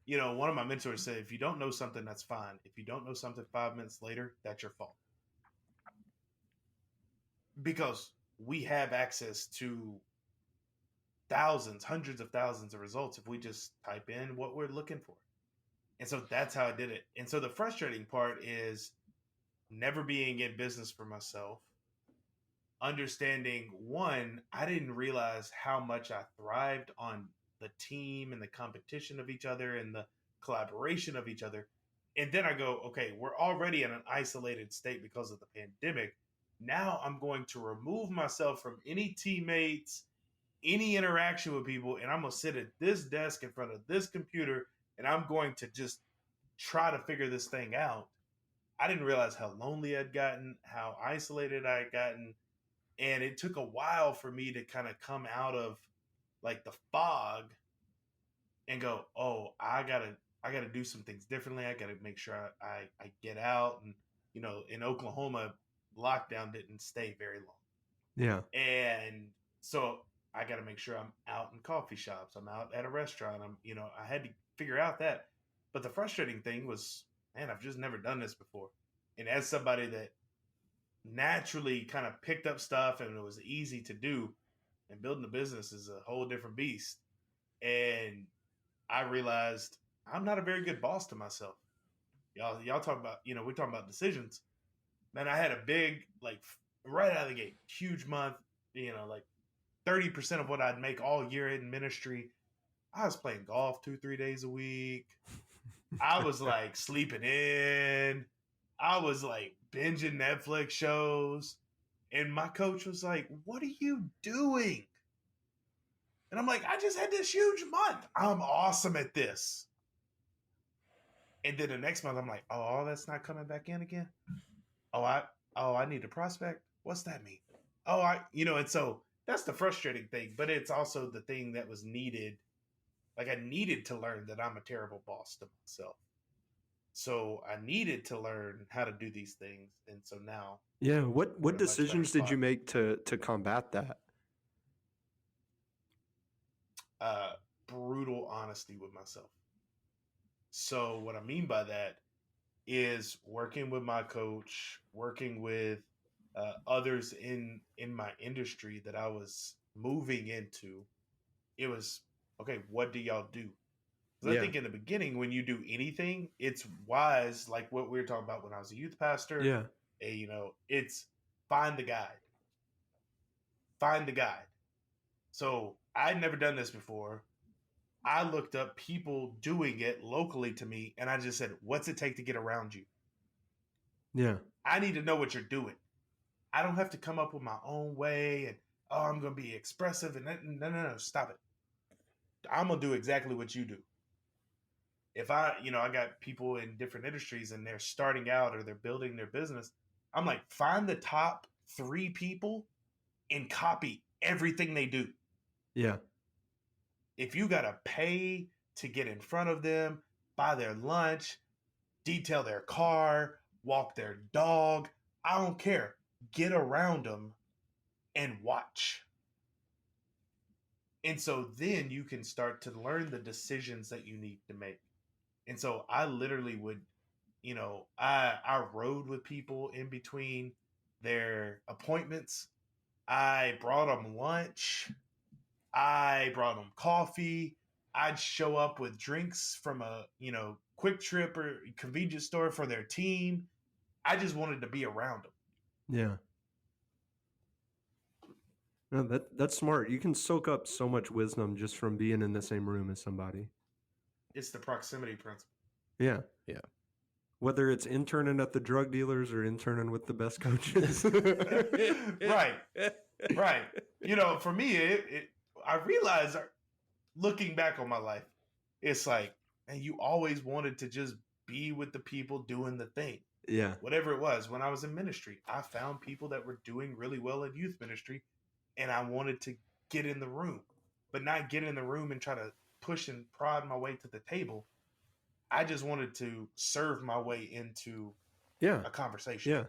One of my mentors said, if you don't know something, that's fine. If you don't know something 5 minutes later, that's your fault. Because we have access to thousands, hundreds of thousands of results if we just type in what we're looking for. And so that's how I did it. And so the frustrating part is never being in business for myself. Understanding, one, I didn't realize how much I thrived on the team and the competition of each other and the collaboration of each other. And then I go, okay, we're already in an isolated state because of the pandemic. Now I'm going to remove myself from any teammates, any interaction with people, and I'm going to sit at this desk in front of this computer, and I'm going to just try to figure this thing out. I didn't realize how lonely I'd gotten, how isolated I had gotten. And it took a while for me to kind of come out of the fog and go, oh, I gotta do some things differently. I gotta make sure I get out. And, in Oklahoma, lockdown didn't stay very long. Yeah. And so I got to make sure I'm out in coffee shops. I'm out at a restaurant. I had to figure out that. But the frustrating thing was, man, I've just never done this before. And as somebody that naturally kind of picked up stuff and it was easy to do, and building a business is a whole different beast. And I realized I'm not a very good boss to myself. Y'all talk about, we're talking about decisions. Man, I had a big, right out of the gate, huge month, 30% of what I'd make all year in ministry. I was playing golf 2-3 days a week. I was sleeping in. I was binging Netflix shows. And my coach was like, what are you doing? And I'm like, I just had this huge month. I'm awesome at this. And then the next month I'm like, oh, that's not coming back in again. I need a prospect. What's that mean? And so that's the frustrating thing, but it's also the thing that was needed. Like I needed to learn that I'm a terrible boss to myself. So I needed to learn how to do these things. And so now. Yeah. What decisions did you make to combat that? Brutal honesty with myself. So what I mean by that is working with my coach, working with others in my industry that I was moving into. It was, okay, what do y'all do? Because I think in the beginning, when you do anything, it's wise, like what we were talking about when I was a youth pastor. Yeah. It's find the guide. Find the guide. So I'd never done this before. I looked up people doing it locally to me, and I just said, what's it take to get around you? Yeah. I need to know what you're doing. I don't have to come up with my own way and, I'm going to be expressive. And no, stop it. I'm going to do exactly what you do. If I got people in different industries and they're starting out or they're building their business, I'm like, find the top 3 people and copy everything they do. Yeah. If you got to pay to get in front of them, buy their lunch, detail their car, walk their dog, I don't care. Get around them and watch. And so then you can start to learn the decisions that you need to make. And so I literally would, I rode with people in between their appointments. I brought them lunch. I brought them coffee. I'd show up with drinks from a, Quick Trip or convenience store for their team. I just wanted to be around them. Yeah. No, that's smart. You can soak up so much wisdom just from being in the same room as somebody. It's the proximity principle. Yeah. Yeah. Whether it's interning at the drug dealers or interning with the best coaches. Right. For me, I realized looking back on my life, it's like, man, you always wanted to just be with the people doing the thing. Yeah. Whatever it was. When I was in ministry, I found people that were doing really well in youth ministry, and I wanted to get in the room, but not get in the room and try to push and prod my way to the table. I just wanted to serve my way into a conversation. Yeah.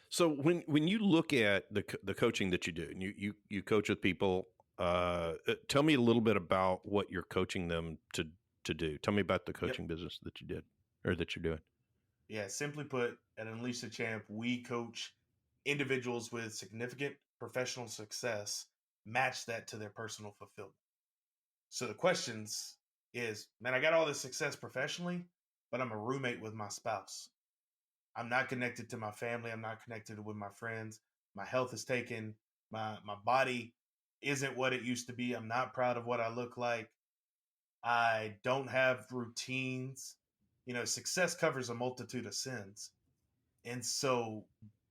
So when you look at the coaching that you do, and you coach with people, tell me a little bit about what you're coaching them to do. Tell me about the coaching business that you did or that you're doing. Yeah, simply put, at Unleash the Champ, we coach individuals with significant professional success, match that to their personal fulfillment. So the questions is, man, I got all this success professionally, but I'm a roommate with my spouse. I'm not connected to my family. I'm not connected with my friends. My health is taken. My body isn't what it used to be. I'm not proud of what I look like. I don't have routines. Success covers a multitude of sins. And so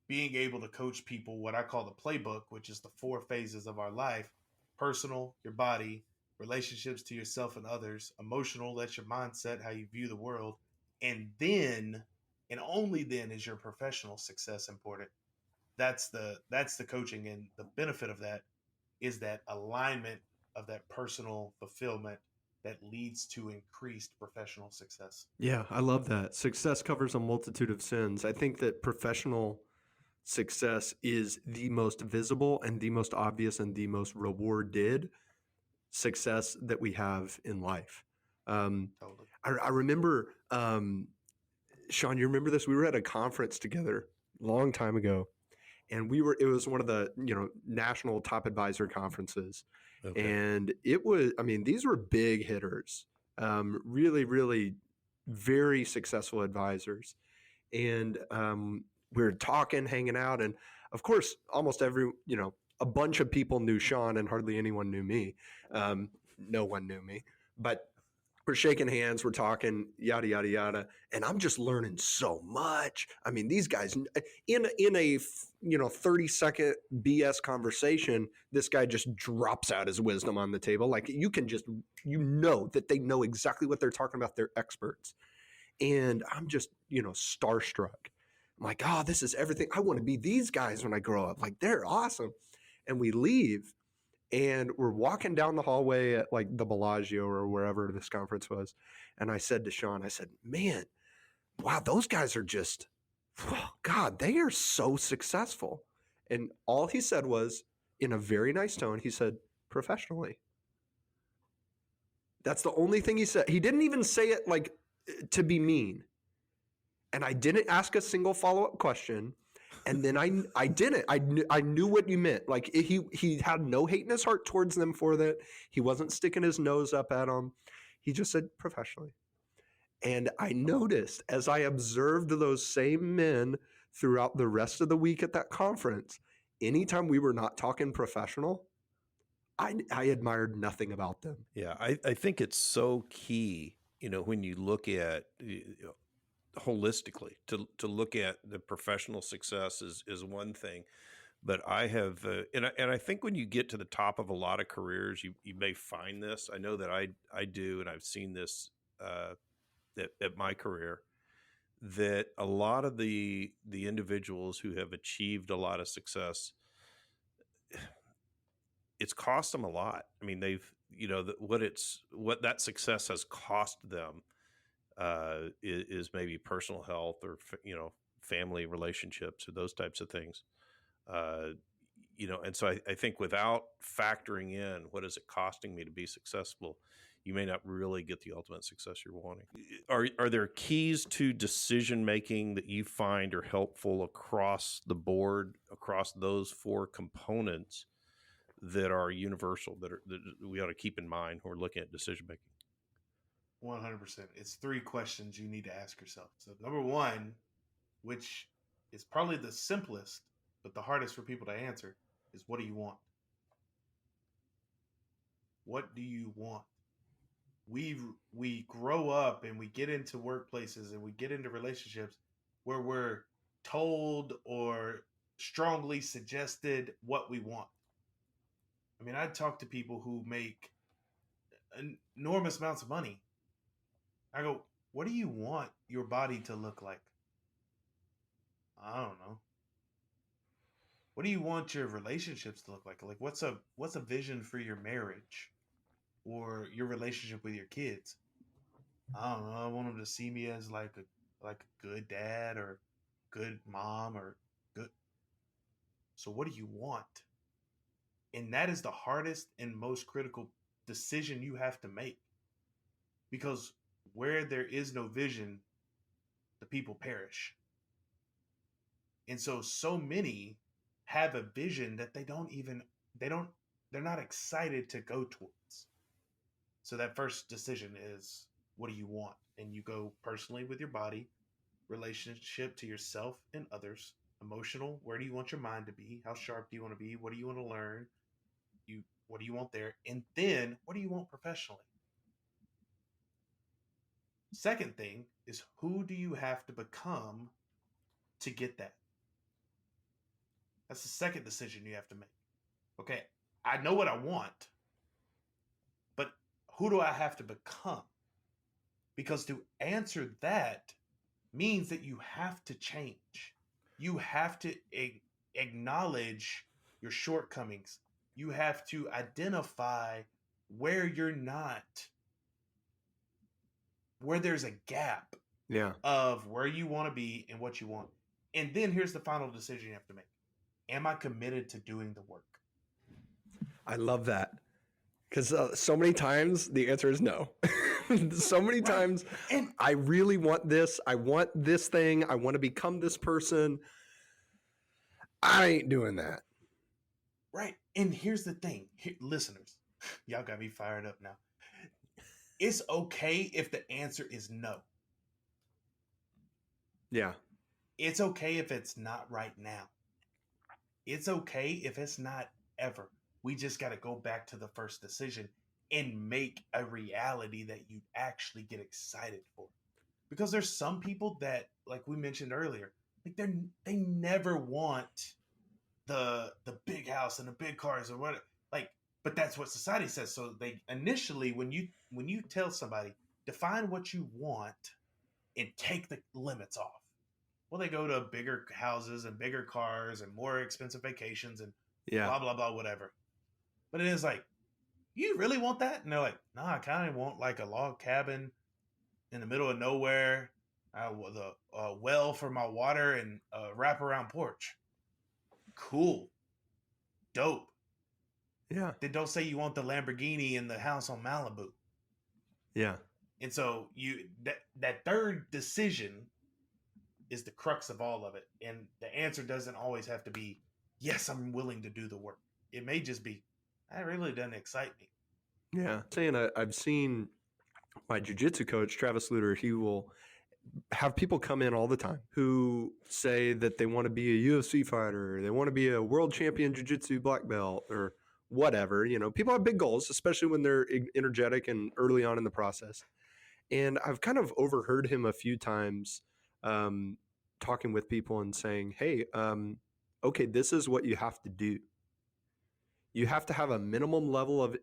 being able to coach people, what I call the playbook, which is the 4 phases of our life: personal, your body; relationships to yourself and others; emotional, that's your mindset, how you view the world; and then, and only then, is your professional success important. That's the coaching, and the benefit of that is that alignment of that personal fulfillment that leads to increased professional success. Yeah, I love that. Success covers a multitude of sins. I think that professional success is the most visible and the most obvious and the most rewarded success that we have in life. Totally. I remember, Sean, you remember this? We were at a conference together a long time ago, and it was one of the, national top advisor conferences. Okay. And it was, these were big hitters, really, really very successful advisors. And we were talking, hanging out. And of course, almost a bunch of people knew Sean and hardly anyone knew me. No one knew me, but we're shaking hands, we're talking, yada, yada, yada. And I'm just learning so much. These guys in a 30-second BS conversation, this guy just drops out his wisdom on the table. Like you can just, that they know exactly what they're talking about. They're experts. And I'm just, starstruck. I'm like, this is everything. I want to be these guys when I grow up. Like, they're awesome. And we leave and we're walking down the hallway at like the Bellagio or wherever this conference was. And I said to Sean, I said, man, wow, those guys are just, God, they are so successful. And all he said was, in a very nice tone, he said, professionally. That's the only thing he said. He didn't even say it like to be mean. And I didn't ask a single follow-up question. And then I didn't. I knew what you meant. Like he had no hate in his heart towards them for that. He wasn't sticking his nose up at them. He just said professionally. And I noticed as I observed those same men throughout the rest of the week at that conference, anytime we were not talking professional, I admired nothing about them. Yeah, I think it's so key, when you look at holistically, to look at the professional success is one thing. But I have, and I think when you get to the top of a lot of careers, you may find this. I know that I do, and I've seen this at my career, that a lot of the individuals who have achieved a lot of success, it's cost them a lot. I mean, they've, what that success has cost them is maybe personal health or, family relationships or those types of things. And so I think without factoring in what is it costing me to be successful, you may not really get the ultimate success you're wanting. Are there keys to decision making that you find are helpful across the board, across those four components that are universal, that we ought to keep in mind when we're looking at decision making? 100%. It's 3 questions you need to ask yourself. So number 1, which is probably the simplest, but the hardest for people to answer, is what do you want? What do you want? We grow up and we get into workplaces and we get into relationships where we're told or strongly suggested what we want. I mean, I talk to people who make enormous amounts of money. I go, what do you want your body to look like? I don't know. What do you want your relationships to look like? Like, what's a vision for your marriage or your relationship with your kids? I don't know. I want them to see me as like a good dad or good mom or good. So what do you want? And that is the hardest and most critical decision you have to make, because where there is no vision, the people perish. And so many have a vision that they're not excited to go towards. So that first decision is, what do you want? And you go personally with your body, relationship to yourself and others, emotional, where do you want your mind to be? How sharp do you want to be? What do you want to learn? What do you want there? And then what do you want professionally? Second thing is, who do you have to become to get that? That's the second decision you have to make. Okay, I know what I want, but who do I have to become? Because to answer that means that you have to change. You have to acknowledge your shortcomings. You have to identify where you're not, where there's a gap of where you want to be and what you want. And then here's the final decision you have to make. Am I committed to doing the work? I love that, because so many times the answer is no. So many times, and I really want this. I want this thing. I want to become this person. I ain't doing that. Right. And here's the thing. Listeners, y'all got me fired up now. It's okay if the answer is no. Yeah. It's okay if it's not right now. It's okay if it's not ever. We just got to go back to the first decision and make a reality that you actually get excited for. Because there's some people that, like we mentioned earlier, like they never want the big house and the big cars or whatever. Like, but that's what society says. So they initially, when you tell somebody, define what you want and take the limits off, well, they go to bigger houses and bigger cars and more expensive vacations and blah, blah, blah, whatever. But it is like, you really want that? And they're like, no, I kind of want like a log cabin in the middle of nowhere, with a well for my water and a wraparound porch. Cool. Dope. Yeah. Then don't say you want the Lamborghini in the house on Malibu. Yeah. And so that third decision is the crux of all of it. And the answer doesn't always have to be, yes, I'm willing to do the work. It may just be, that really doesn't excite me. Yeah. Saying I've seen my jiu-jitsu coach, Travis Luter, he will have people come in all the time who say that they want to be a UFC fighter, or they want to be a world champion jiu-jitsu black belt, or whatever. People have big goals, especially when they're energetic and early on in the process. And I've kind of overheard him a few times talking with people and saying, hey, okay, this is what you have to do. You have to have a minimum level of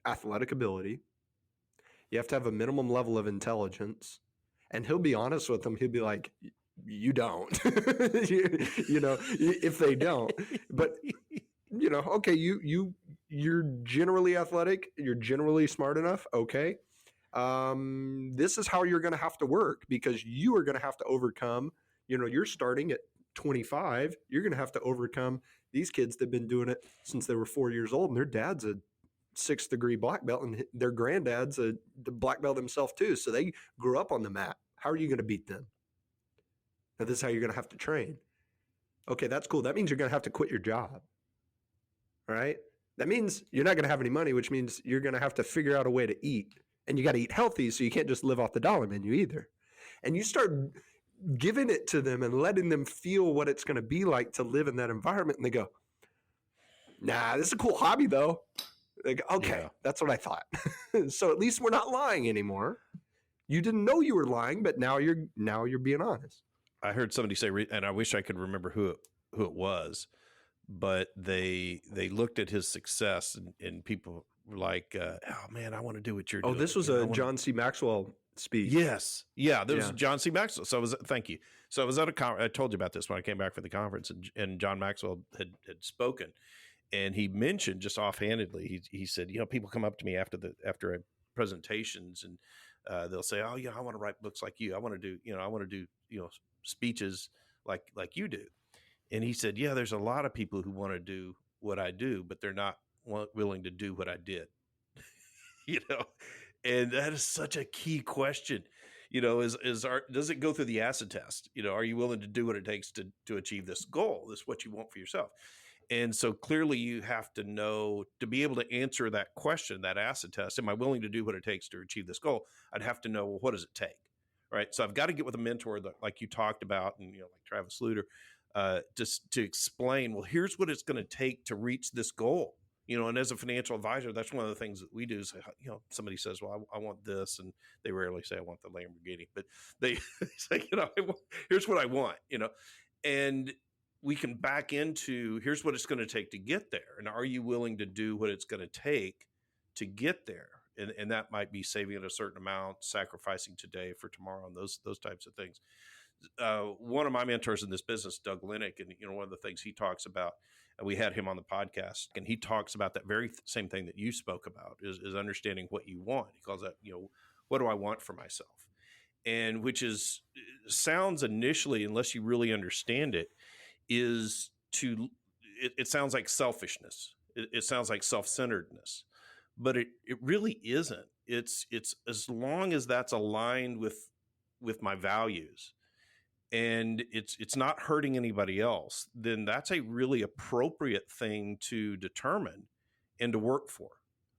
athletic ability. You have to have a minimum level of intelligence. And he'll be honest with them. He'll be like, you don't, if they don't. But, okay, you're generally athletic. You're generally smart enough. Okay. This is how you're going to have to work, because you are going to have to overcome, you're starting at 25. You're going to have to overcome these kids that have been doing it since they were 4 years old, and their dad's a 6th degree black belt, and their granddad's the black belt himself too. So they grew up on the mat. How are you going to beat them? Now, this is how you're going to have to train. Okay, that's cool. That means you're going to have to quit your job. All right. That means you're not going to have any money, which means you're going to have to figure out a way to eat. And you got to eat healthy, so you can't just live off the dollar menu either. And you start giving it to them and letting them feel what it's going to be like to live in that environment. And they go, nah, this is a cool hobby though. They go, okay, yeah. That's what I thought. So at least we're not lying anymore. You didn't know you were lying, but now you're being honest. I heard somebody say, and I wish I could remember who it was, but they looked at his success and people were like, oh man, I want to do what you're doing. Oh, this was a John C. Maxwell speech. Yes. Yeah. There was John C. Maxwell. So thank you. So I was at a conference. I told you about this when I came back for the conference, and John Maxwell had spoken, and he mentioned just offhandedly, he said, people come up to me after presentations, and they'll say, oh, I want to write books like you. I want to do, speeches like you do. And he said, yeah, there's a lot of people who want to do what I do, but they're not willing to do what I did, and that is such a key question, does it go through the acid test? Are you willing to do what it takes to achieve this goal? This is what you want for yourself. And so clearly you have to know, to be able to answer that question, that acid test, am I willing to do what it takes to achieve this goal? I'd have to know, well, what does it take? Right. So I've got to get with a mentor that, like you talked about, and, like Travis Luter, just to explain, well, here's what it's going to take to reach this goal. And as a financial advisor, that's one of the things that we do is, somebody says, well, I want this. And they rarely say, I want the Lamborghini, but they say, here's what I want, and we can back into, here's what it's going to take to get there. And are you willing to do what it's going to take to get there? And that might be saving a certain amount, sacrificing today for tomorrow, and those types of things. One of my mentors in this business, Doug Linick, and one of the things he talks about, and we had him on the podcast, and he talks about that very same thing that you spoke about, is understanding what you want. He calls that, what do I want for myself? And which sounds initially, unless you really understand it, it sounds like selfishness. It sounds like self-centeredness, but it really isn't. It's as long as that's aligned with my values, and it's not hurting anybody else, then that's a really appropriate thing to determine and to work for,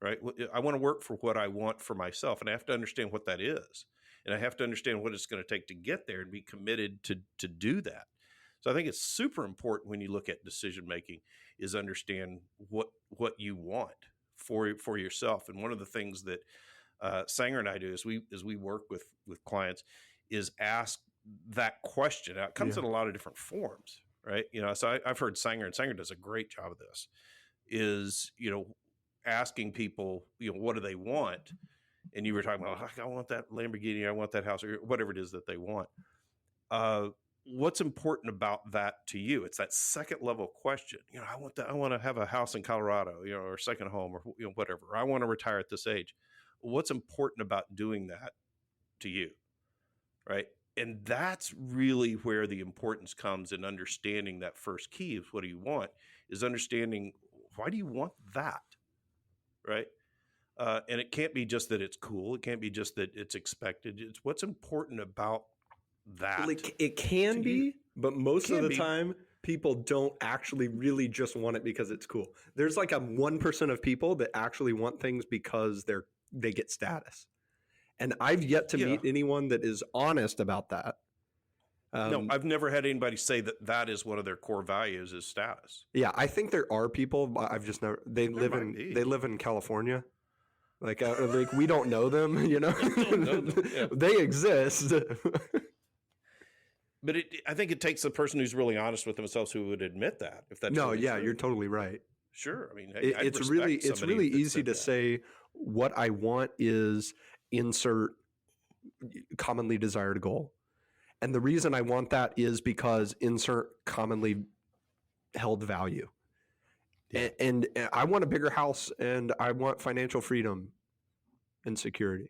right? I want to work for what I want for myself, and I have to understand what that is, and I have to understand what it's going to take to get there and be committed to do that. So I think it's super important when you look at decision making is understand what you want for yourself. And one of the things that Sanger and I do as we work with clients is ask that question. Now, it comes in a lot of different forms, right? So I've heard Sanger, and Sanger does a great job of this, is, asking people, what do they want? And you were talking about, I want that Lamborghini, I want that house, or whatever it is that they want. what's important about that to you? It's that second level question. I want to have a house in Colorado, or a second home, or whatever. I want to retire at this age. What's important about doing that to you? Right. And that's really where the importance comes in understanding that first key of what do you want, is understanding why do you want that? Right. And it can't be just that it's cool. It can't be just that it's expected. It's what's important about that. Well, it can be, but most of the time, people don't actually really just want it because it's cool. There's like a 1% of people that actually want things because they get status. And I've yet to meet anyone that is honest about that. No, I've never had anybody say that is one of their core values is status. Yeah, I think there are people, but I've just never. They live in California. Like we don't know them, Yeah. They exist. But I think it takes a person who's really honest with themselves who would admit that. If that's true. You're totally right. Sure, I mean, it's really easy to say what I want is insert commonly desired goal, and the reason I want that is because insert commonly held value. Yeah. And I want a bigger house, and I want financial freedom and security,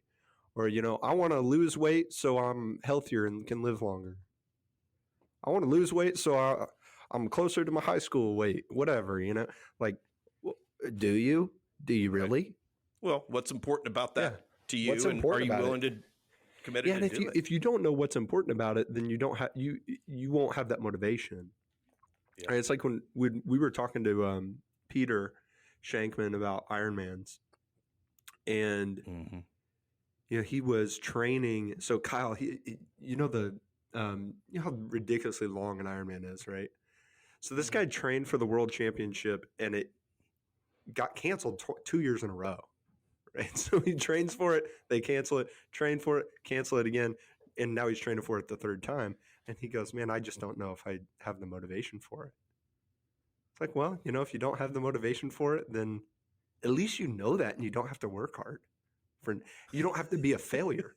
or I want to lose weight so I'm healthier and can live longer. I want to lose weight so I'm closer to my high school weight, whatever, like, do you really? Right. Well, what's important about that to you? What's and are you willing to commit to do it? If you don't know what's important about it, then you don't have, you won't have that motivation. Yeah. Right? It's like when we were talking to Peter Shankman about Ironmans, and he was training. So Kyle, how ridiculously long an Ironman is, right? So this guy trained for the World Championship, and it got canceled 2 years in a row, right? So he trains for it, they cancel it, train for it, cancel it again, and now he's training for it the third time. And he goes, man, I just don't know if I have the motivation for it. It's like, well, if you don't have the motivation for it, then at least you know that, and you don't have to work hard. You don't have to be a failure.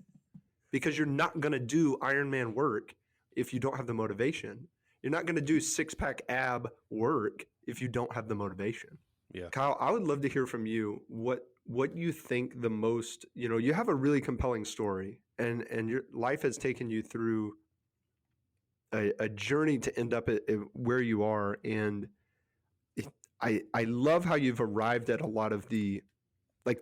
Because you're not going to do Ironman work if you don't have the motivation. You're not going to do six-pack ab work if you don't have the motivation. Yeah. Kyle, I would love to hear from you what you think the most, you have a really compelling story, and your life has taken you through a journey to end up at where you are. And I love how you've arrived at a lot of I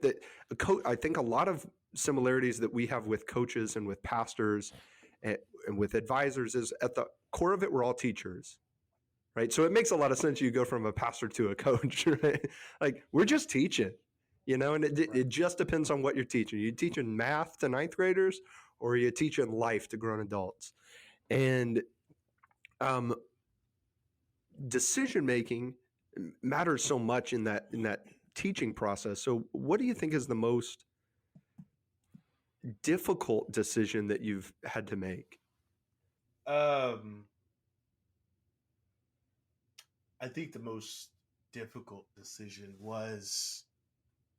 think a lot of similarities that we have with coaches and with pastors and with advisors is at the core of it, we're all teachers, right? So it makes a lot of sense you go from a pastor to a coach, right? Like, we're just teaching, and it just depends on what you're teaching. You're teaching math to ninth graders, or you're teaching life to grown adults. And decision-making matters so much in that teaching process. So what do you think is the most difficult decision that you've had to make? I think the most difficult decision was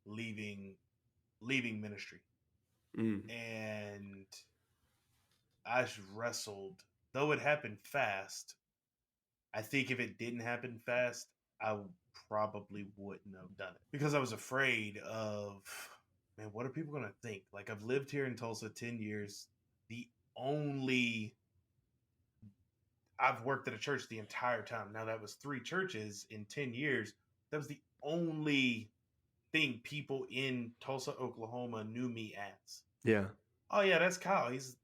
leaving ministry. And I wrestled, though it happened fast. I think if it didn't happen fast, I probably wouldn't have done it, because I was afraid of, man, what are people going to think? Like, I've lived here in Tulsa 10 years. I've worked at a church the entire time. Now, that was 3 churches in 10 years. That was the only thing people in Tulsa, Oklahoma knew me as. Yeah. Oh, yeah, that's Kyle. He's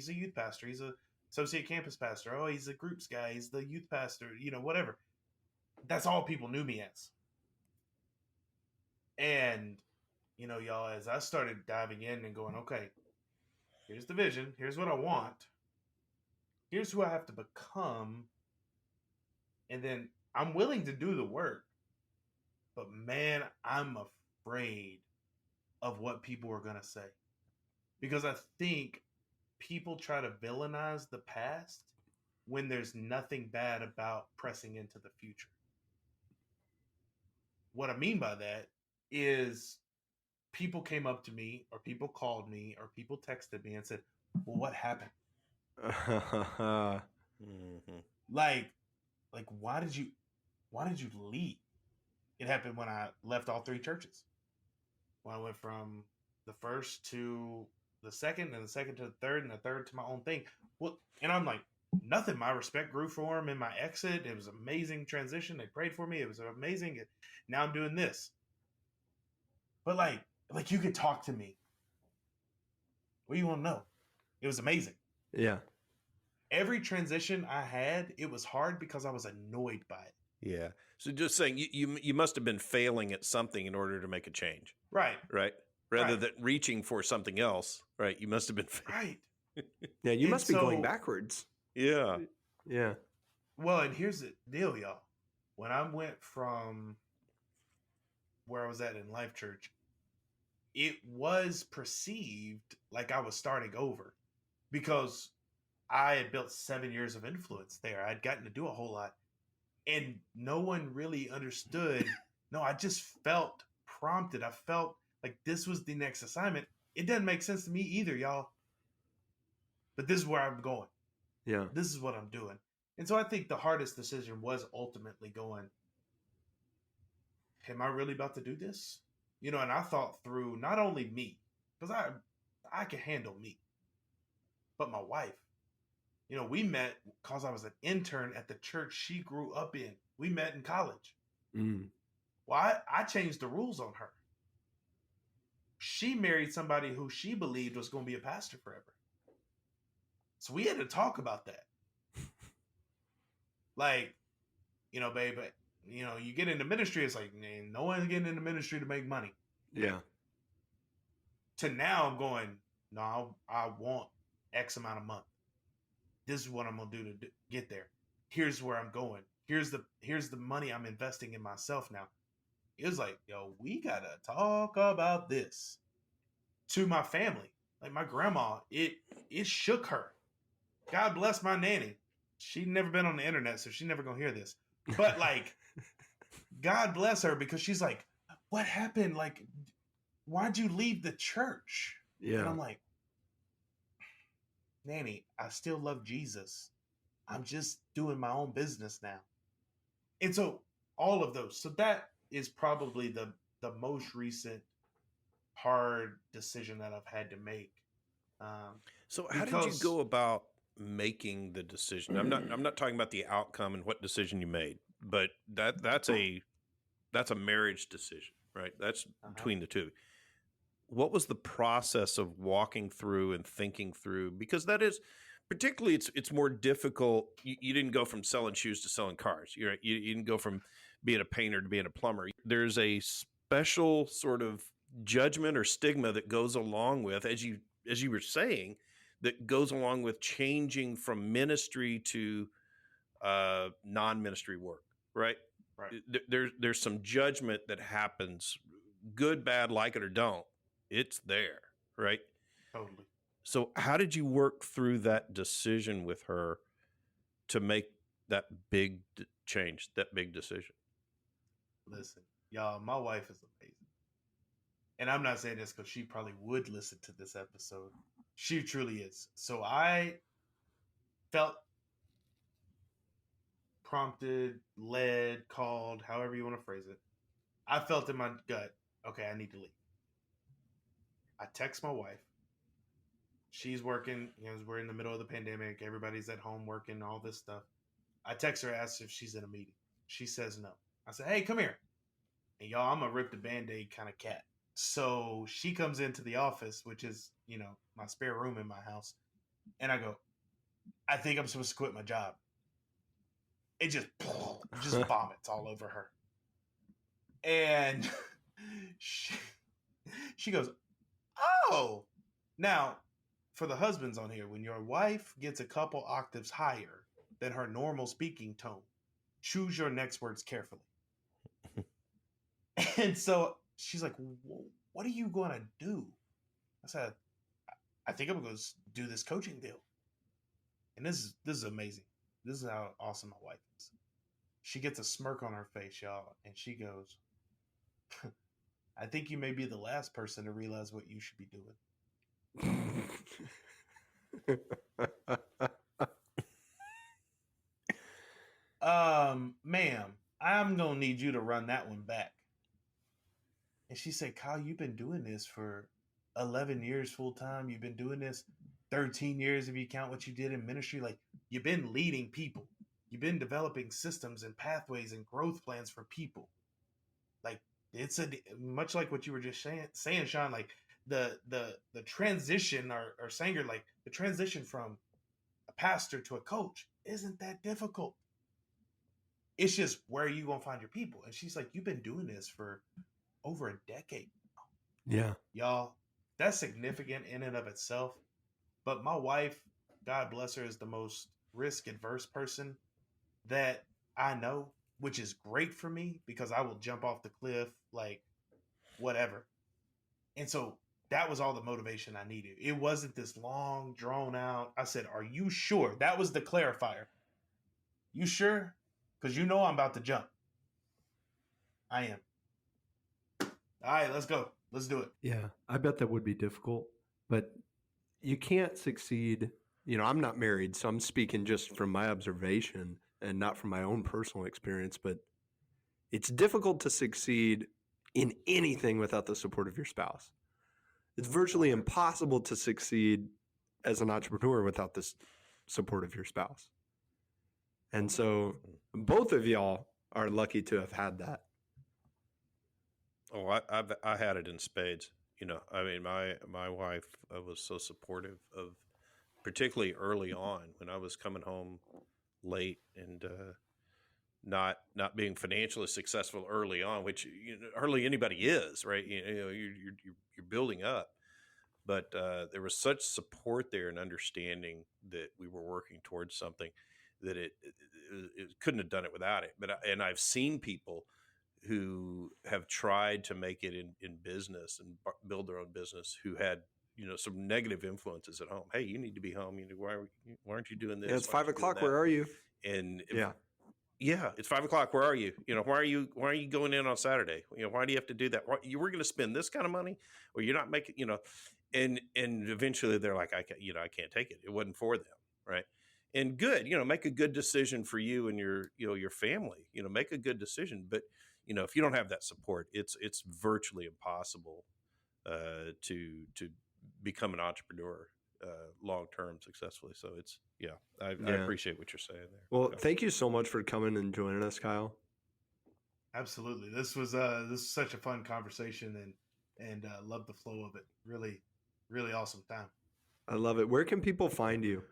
a youth pastor. He's a associate campus pastor. Oh, he's a groups guy. He's the youth pastor, whatever. That's all people knew me as. And, y'all, as I started diving in and going, okay, here's the vision. Here's what I want. Here's who I have to become. And then I'm willing to do the work. But, man, I'm afraid of what people are going to say. Because I think people try to villainize the past when there's nothing bad about pressing into the future. What I mean by that is people came up to me, or people called me, or people texted me and said, well, what happened? Mm-hmm. Like why did you leave? It happened when I left all three churches. When I went from the first to the second, and the second to the third, and the third to my own thing. Well, and I'm like, nothing. My respect grew for him in my exit. It was an amazing transition. They prayed for me. It was amazing. Now I'm doing this. But like you could talk to me. What do you want to know? It was amazing. Yeah. Every transition I had, it was hard because I was annoyed by it. Yeah. So just saying, you must have been failing at something in order to make a change. Right. Right. Rather than reaching for something else. Right. You must have been right. Yeah. You must be going backwards. Yeah. Yeah. Well, and here's the deal, y'all. When I went from where I was at in Life Church, it was perceived like I was starting over because I had built 7 years of influence there. I'd gotten to do a whole lot. And no one really understood. No, I just felt prompted. I felt like this was the next assignment. It doesn't make sense to me either, y'all. But this is where I'm going. Yeah. This is what I'm doing. And so I think the hardest decision was ultimately going, am I really about to do this? You know, and I thought through not only me, because I can handle me, but my wife. You know, we met because I was an intern at the church she grew up in. We met in college. Mm. Well, I changed the rules on her. She married somebody who she believed was going to be a pastor forever. So we had to talk about that. Like, you know, babe, you know, you get into ministry, it's like, man, no one's getting into ministry to make money. Yeah. To now I'm going, no, I want X amount of month. This is what I'm going to do to get there. Here's where I'm going. Here's the money I'm investing in myself now. It was like, yo, we got to talk about this to my family. Like my grandma, it shook her. God bless my nanny. She'd never been on the internet, so she's never going to hear this. But like, God bless her, because she's like, what happened? Like, why'd you leave the church? Yeah. And I'm like, Nanny, I still love Jesus. I'm just doing my own business now. And so all of those. So that is probably the most recent hard decision that I've had to make. So how did you go about making the decision? I'm not talking about the outcome and what decision you made, but that's a marriage decision, right? That's between the two. What was the process of walking through and thinking through? Because that is, particularly, it's more difficult. You didn't go from selling shoes to selling cars. You didn't go from being a painter to being a plumber. There's a special sort of judgment or stigma that goes along with, as you were saying, that goes along with changing from ministry to non-ministry work, right? Right. There's some judgment that happens, good, bad, like it or don't. It's there, right? Totally. So how did you work through that decision with her to make that big change, that big decision? Listen, y'all, my wife is amazing. And I'm not saying this because she probably would listen to this episode. She truly is. So I felt prompted, led, called, however you want to phrase it. I felt in my gut, okay, I need to leave. I text my wife. She's working, you know, we're in the middle of the pandemic. Everybody's at home working, all this stuff. I text her, ask if she's in a meeting. She says no. I said, hey, come here. And y'all, I'm a rip the Band-Aid kind of cat. So she comes into the office, which is, you know, my spare room in my house. And I go, I think I'm supposed to quit my job. It just vomits all over her. And she goes, oh. Now, for the husbands on here, when your wife gets a couple octaves higher than her normal speaking tone, choose your next words carefully. And so she's like, what are you going to do? I said, I think I'm going to do this coaching deal. And this is amazing. This is how awesome my wife is. She gets a smirk on her face, y'all, and she goes, I think you may be the last person to realize what you should be doing. need you to run that one back. And she said, Kyle, you've been doing this for 11 years full time. You've been doing this 13 years if you count what you did in ministry. Like, you've been leading people. You've been developing systems and pathways and growth plans for people. Like, it's much like what you were just saying, Sean, like the transition or Sanger, like the transition from a pastor to a coach isn't that difficult. It's just, where are you going to find your people? And she's like, you've been doing this for over a decade now. Yeah. Y'all, that's significant in and of itself. But my wife, God bless her, is the most risk adverse person that I know, which is great for me because I will jump off the cliff, like whatever. And so that was all the motivation I needed. It wasn't this long, drawn out. I said, are you sure? That was the clarifier. You sure? Because you know I'm about to jump. I am. All right, let's go. Let's do it. Yeah, I bet that would be difficult, but you can't succeed. You know, I'm not married, so I'm speaking just from my observation and not from my own personal experience, but it's difficult to succeed in anything without the support of your spouse. It's virtually impossible to succeed as an entrepreneur without this support of your spouse. And so both of y'all are lucky to have had that. Oh, I had it in spades. You know, I mean, my wife was so supportive of, particularly early on when I was coming home late and not being financially successful early on, which hardly anybody is, right? You're building up, but there was such support there and understanding that we were working towards something that it couldn't have done it without it. But I've seen people who have tried to make it in business and build their own business who had some negative influences at home. Hey, you need to be home. Why aren't you doing this? Yeah, it's 5 o'clock. Where are you? And yeah, it's 5 o'clock. Where are you? Why are you going in on Saturday? Why do you have to do that? You were going to spend this kind of money, or you're not making. And eventually they're like, I can't take it. It wasn't for them, right? And good, make a good decision for you and your family. Make a good decision. But if you don't have that support, it's virtually impossible to become an entrepreneur long term successfully. So I appreciate what you're saying there. Well, thank you so much for coming and joining us, Kyle. Absolutely. This was such a fun conversation and love the flow of it. Really, really awesome time. I love it. Where can people find you?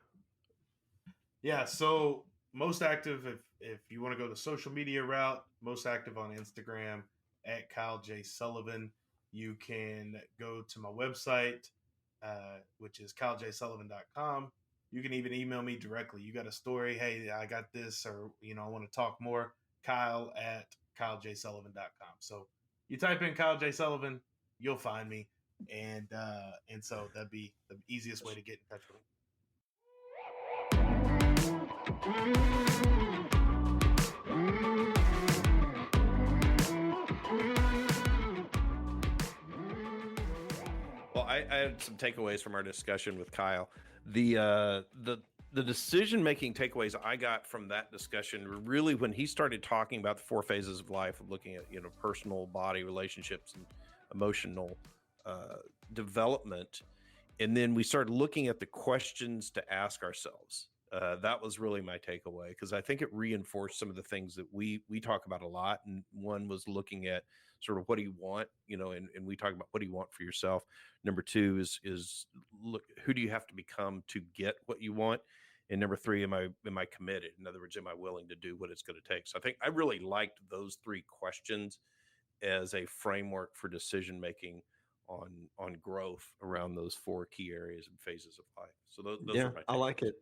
Yeah, so most active, if you want to go the social media route, most active on Instagram at Kyle J. Sullivan. You can go to my website, which is kylesullivan.com. You can even email me directly. You got a story, hey, I got this, or I want to talk more, Kyle at kylejsullivan.com. So you type in Kyle J. Sullivan, you'll find me. And so that'd be the easiest way to get in touch with me. Well, I had some takeaways from our discussion with Kyle. The decision-making takeaways I got from that discussion were really when he started talking about the 4 phases of life, of looking at personal, body, relationships, and emotional development, and then we started looking at the questions to ask ourselves. That was really my takeaway, because I think it reinforced some of the things that we talk about a lot. And one was looking at sort of what do you want, and we talk about what do you want for yourself. Number 2 is look, who do you have to become to get what you want? And number 3, am I committed? In other words, am I willing to do what it's going to take? So I think I really liked those 3 questions as a framework for decision making on growth around those 4 key areas and phases of life. So those are my takeaways. I like it.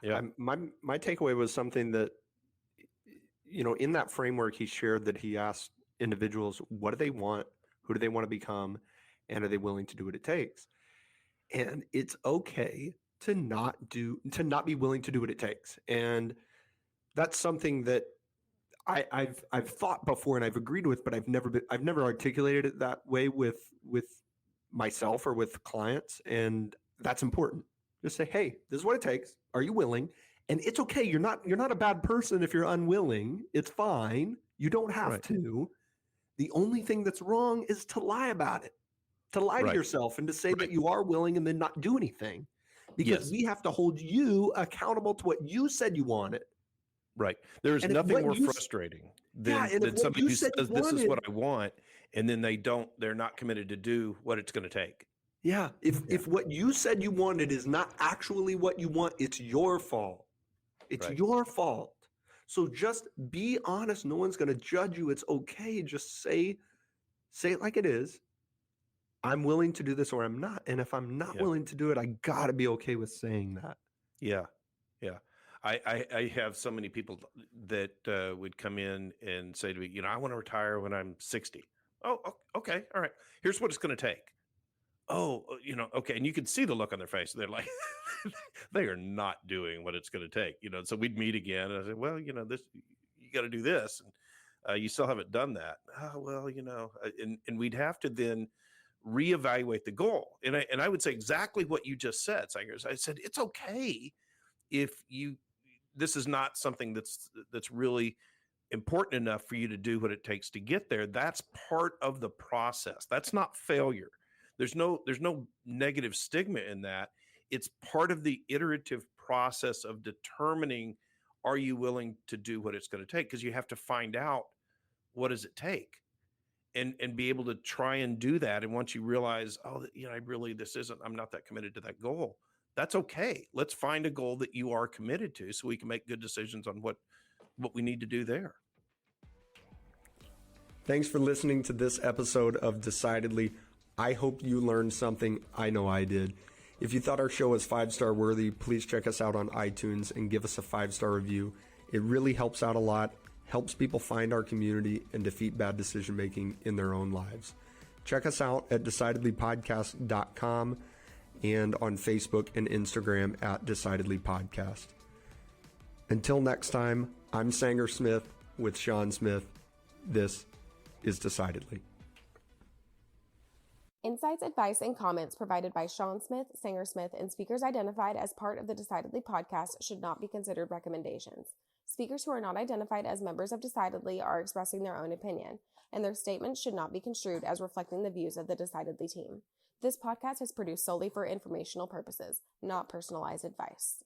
Yeah. My takeaway was something that, in that framework, he shared that he asked individuals, what do they want? Who do they want to become? And are they willing to do what it takes? And it's okay to not be willing to do what it takes. And that's something that I've thought before and I've agreed with, but I've never articulated it that way with myself or with clients. And that's important. Just say, hey, this is what it takes. Are you willing? And it's okay. You're not a bad person if you're unwilling. It's fine. You don't have to. The only thing that's wrong is to lie about it, to lie to yourself and to say that you are willing and then not do anything, because we have to hold you accountable to what you said you wanted. Right. There's nothing more frustrating than somebody who says, this is what I want, and then they're not committed to do what it's going to take. Yeah. If what you said you wanted is not actually what you want, it's your fault. It's your fault. So just be honest. No one's going to judge you. It's okay. Just say it like it is. I'm willing to do this or I'm not. And if I'm not willing to do it, I got to be okay with saying that. Yeah. Yeah. I have so many people that would come in and say to me, I want to retire when I'm 60. Oh, okay. All right. Here's what it's going to take. Oh, okay. And you can see the look on their face. They're like, they are not doing what it's going to take, So we'd meet again. And I said, well, this, you got to do this. And you still haven't done that. Oh, well, and we'd have to then reevaluate the goal. And I would say exactly what you just said, Sangers. I said, it's okay if this is not something that's really important enough for you to do what it takes to get there. That's part of the process. That's not failure. There's no negative stigma in that. It's part of the iterative process of determining, are you willing to do what it's going to take? Because you have to find out, what does it take? And be able to try and do that. And once you realize, I'm not that committed to that goal. That's okay. Let's find a goal that you are committed to so we can make good decisions on what we need to do there. Thanks for listening to this episode of Decidedly. I hope you learned something. I know I did. If you thought our show was 5-star worthy, please check us out on iTunes and give us a 5-star review. It really helps out a lot, helps people find our community and defeat bad decision making in their own lives. Check us out at decidedlypodcast.com and on Facebook and Instagram at Decidedly Podcast. Until next time, I'm Sanger Smith with Sean Smith. This is Decidedly. Insights, advice, and comments provided by Sean Smith, Sanger Smith, and speakers identified as part of the Decidedly podcast should not be considered recommendations. Speakers who are not identified as members of Decidedly are expressing their own opinion, and their statements should not be construed as reflecting the views of the Decidedly team. This podcast is produced solely for informational purposes, not personalized advice.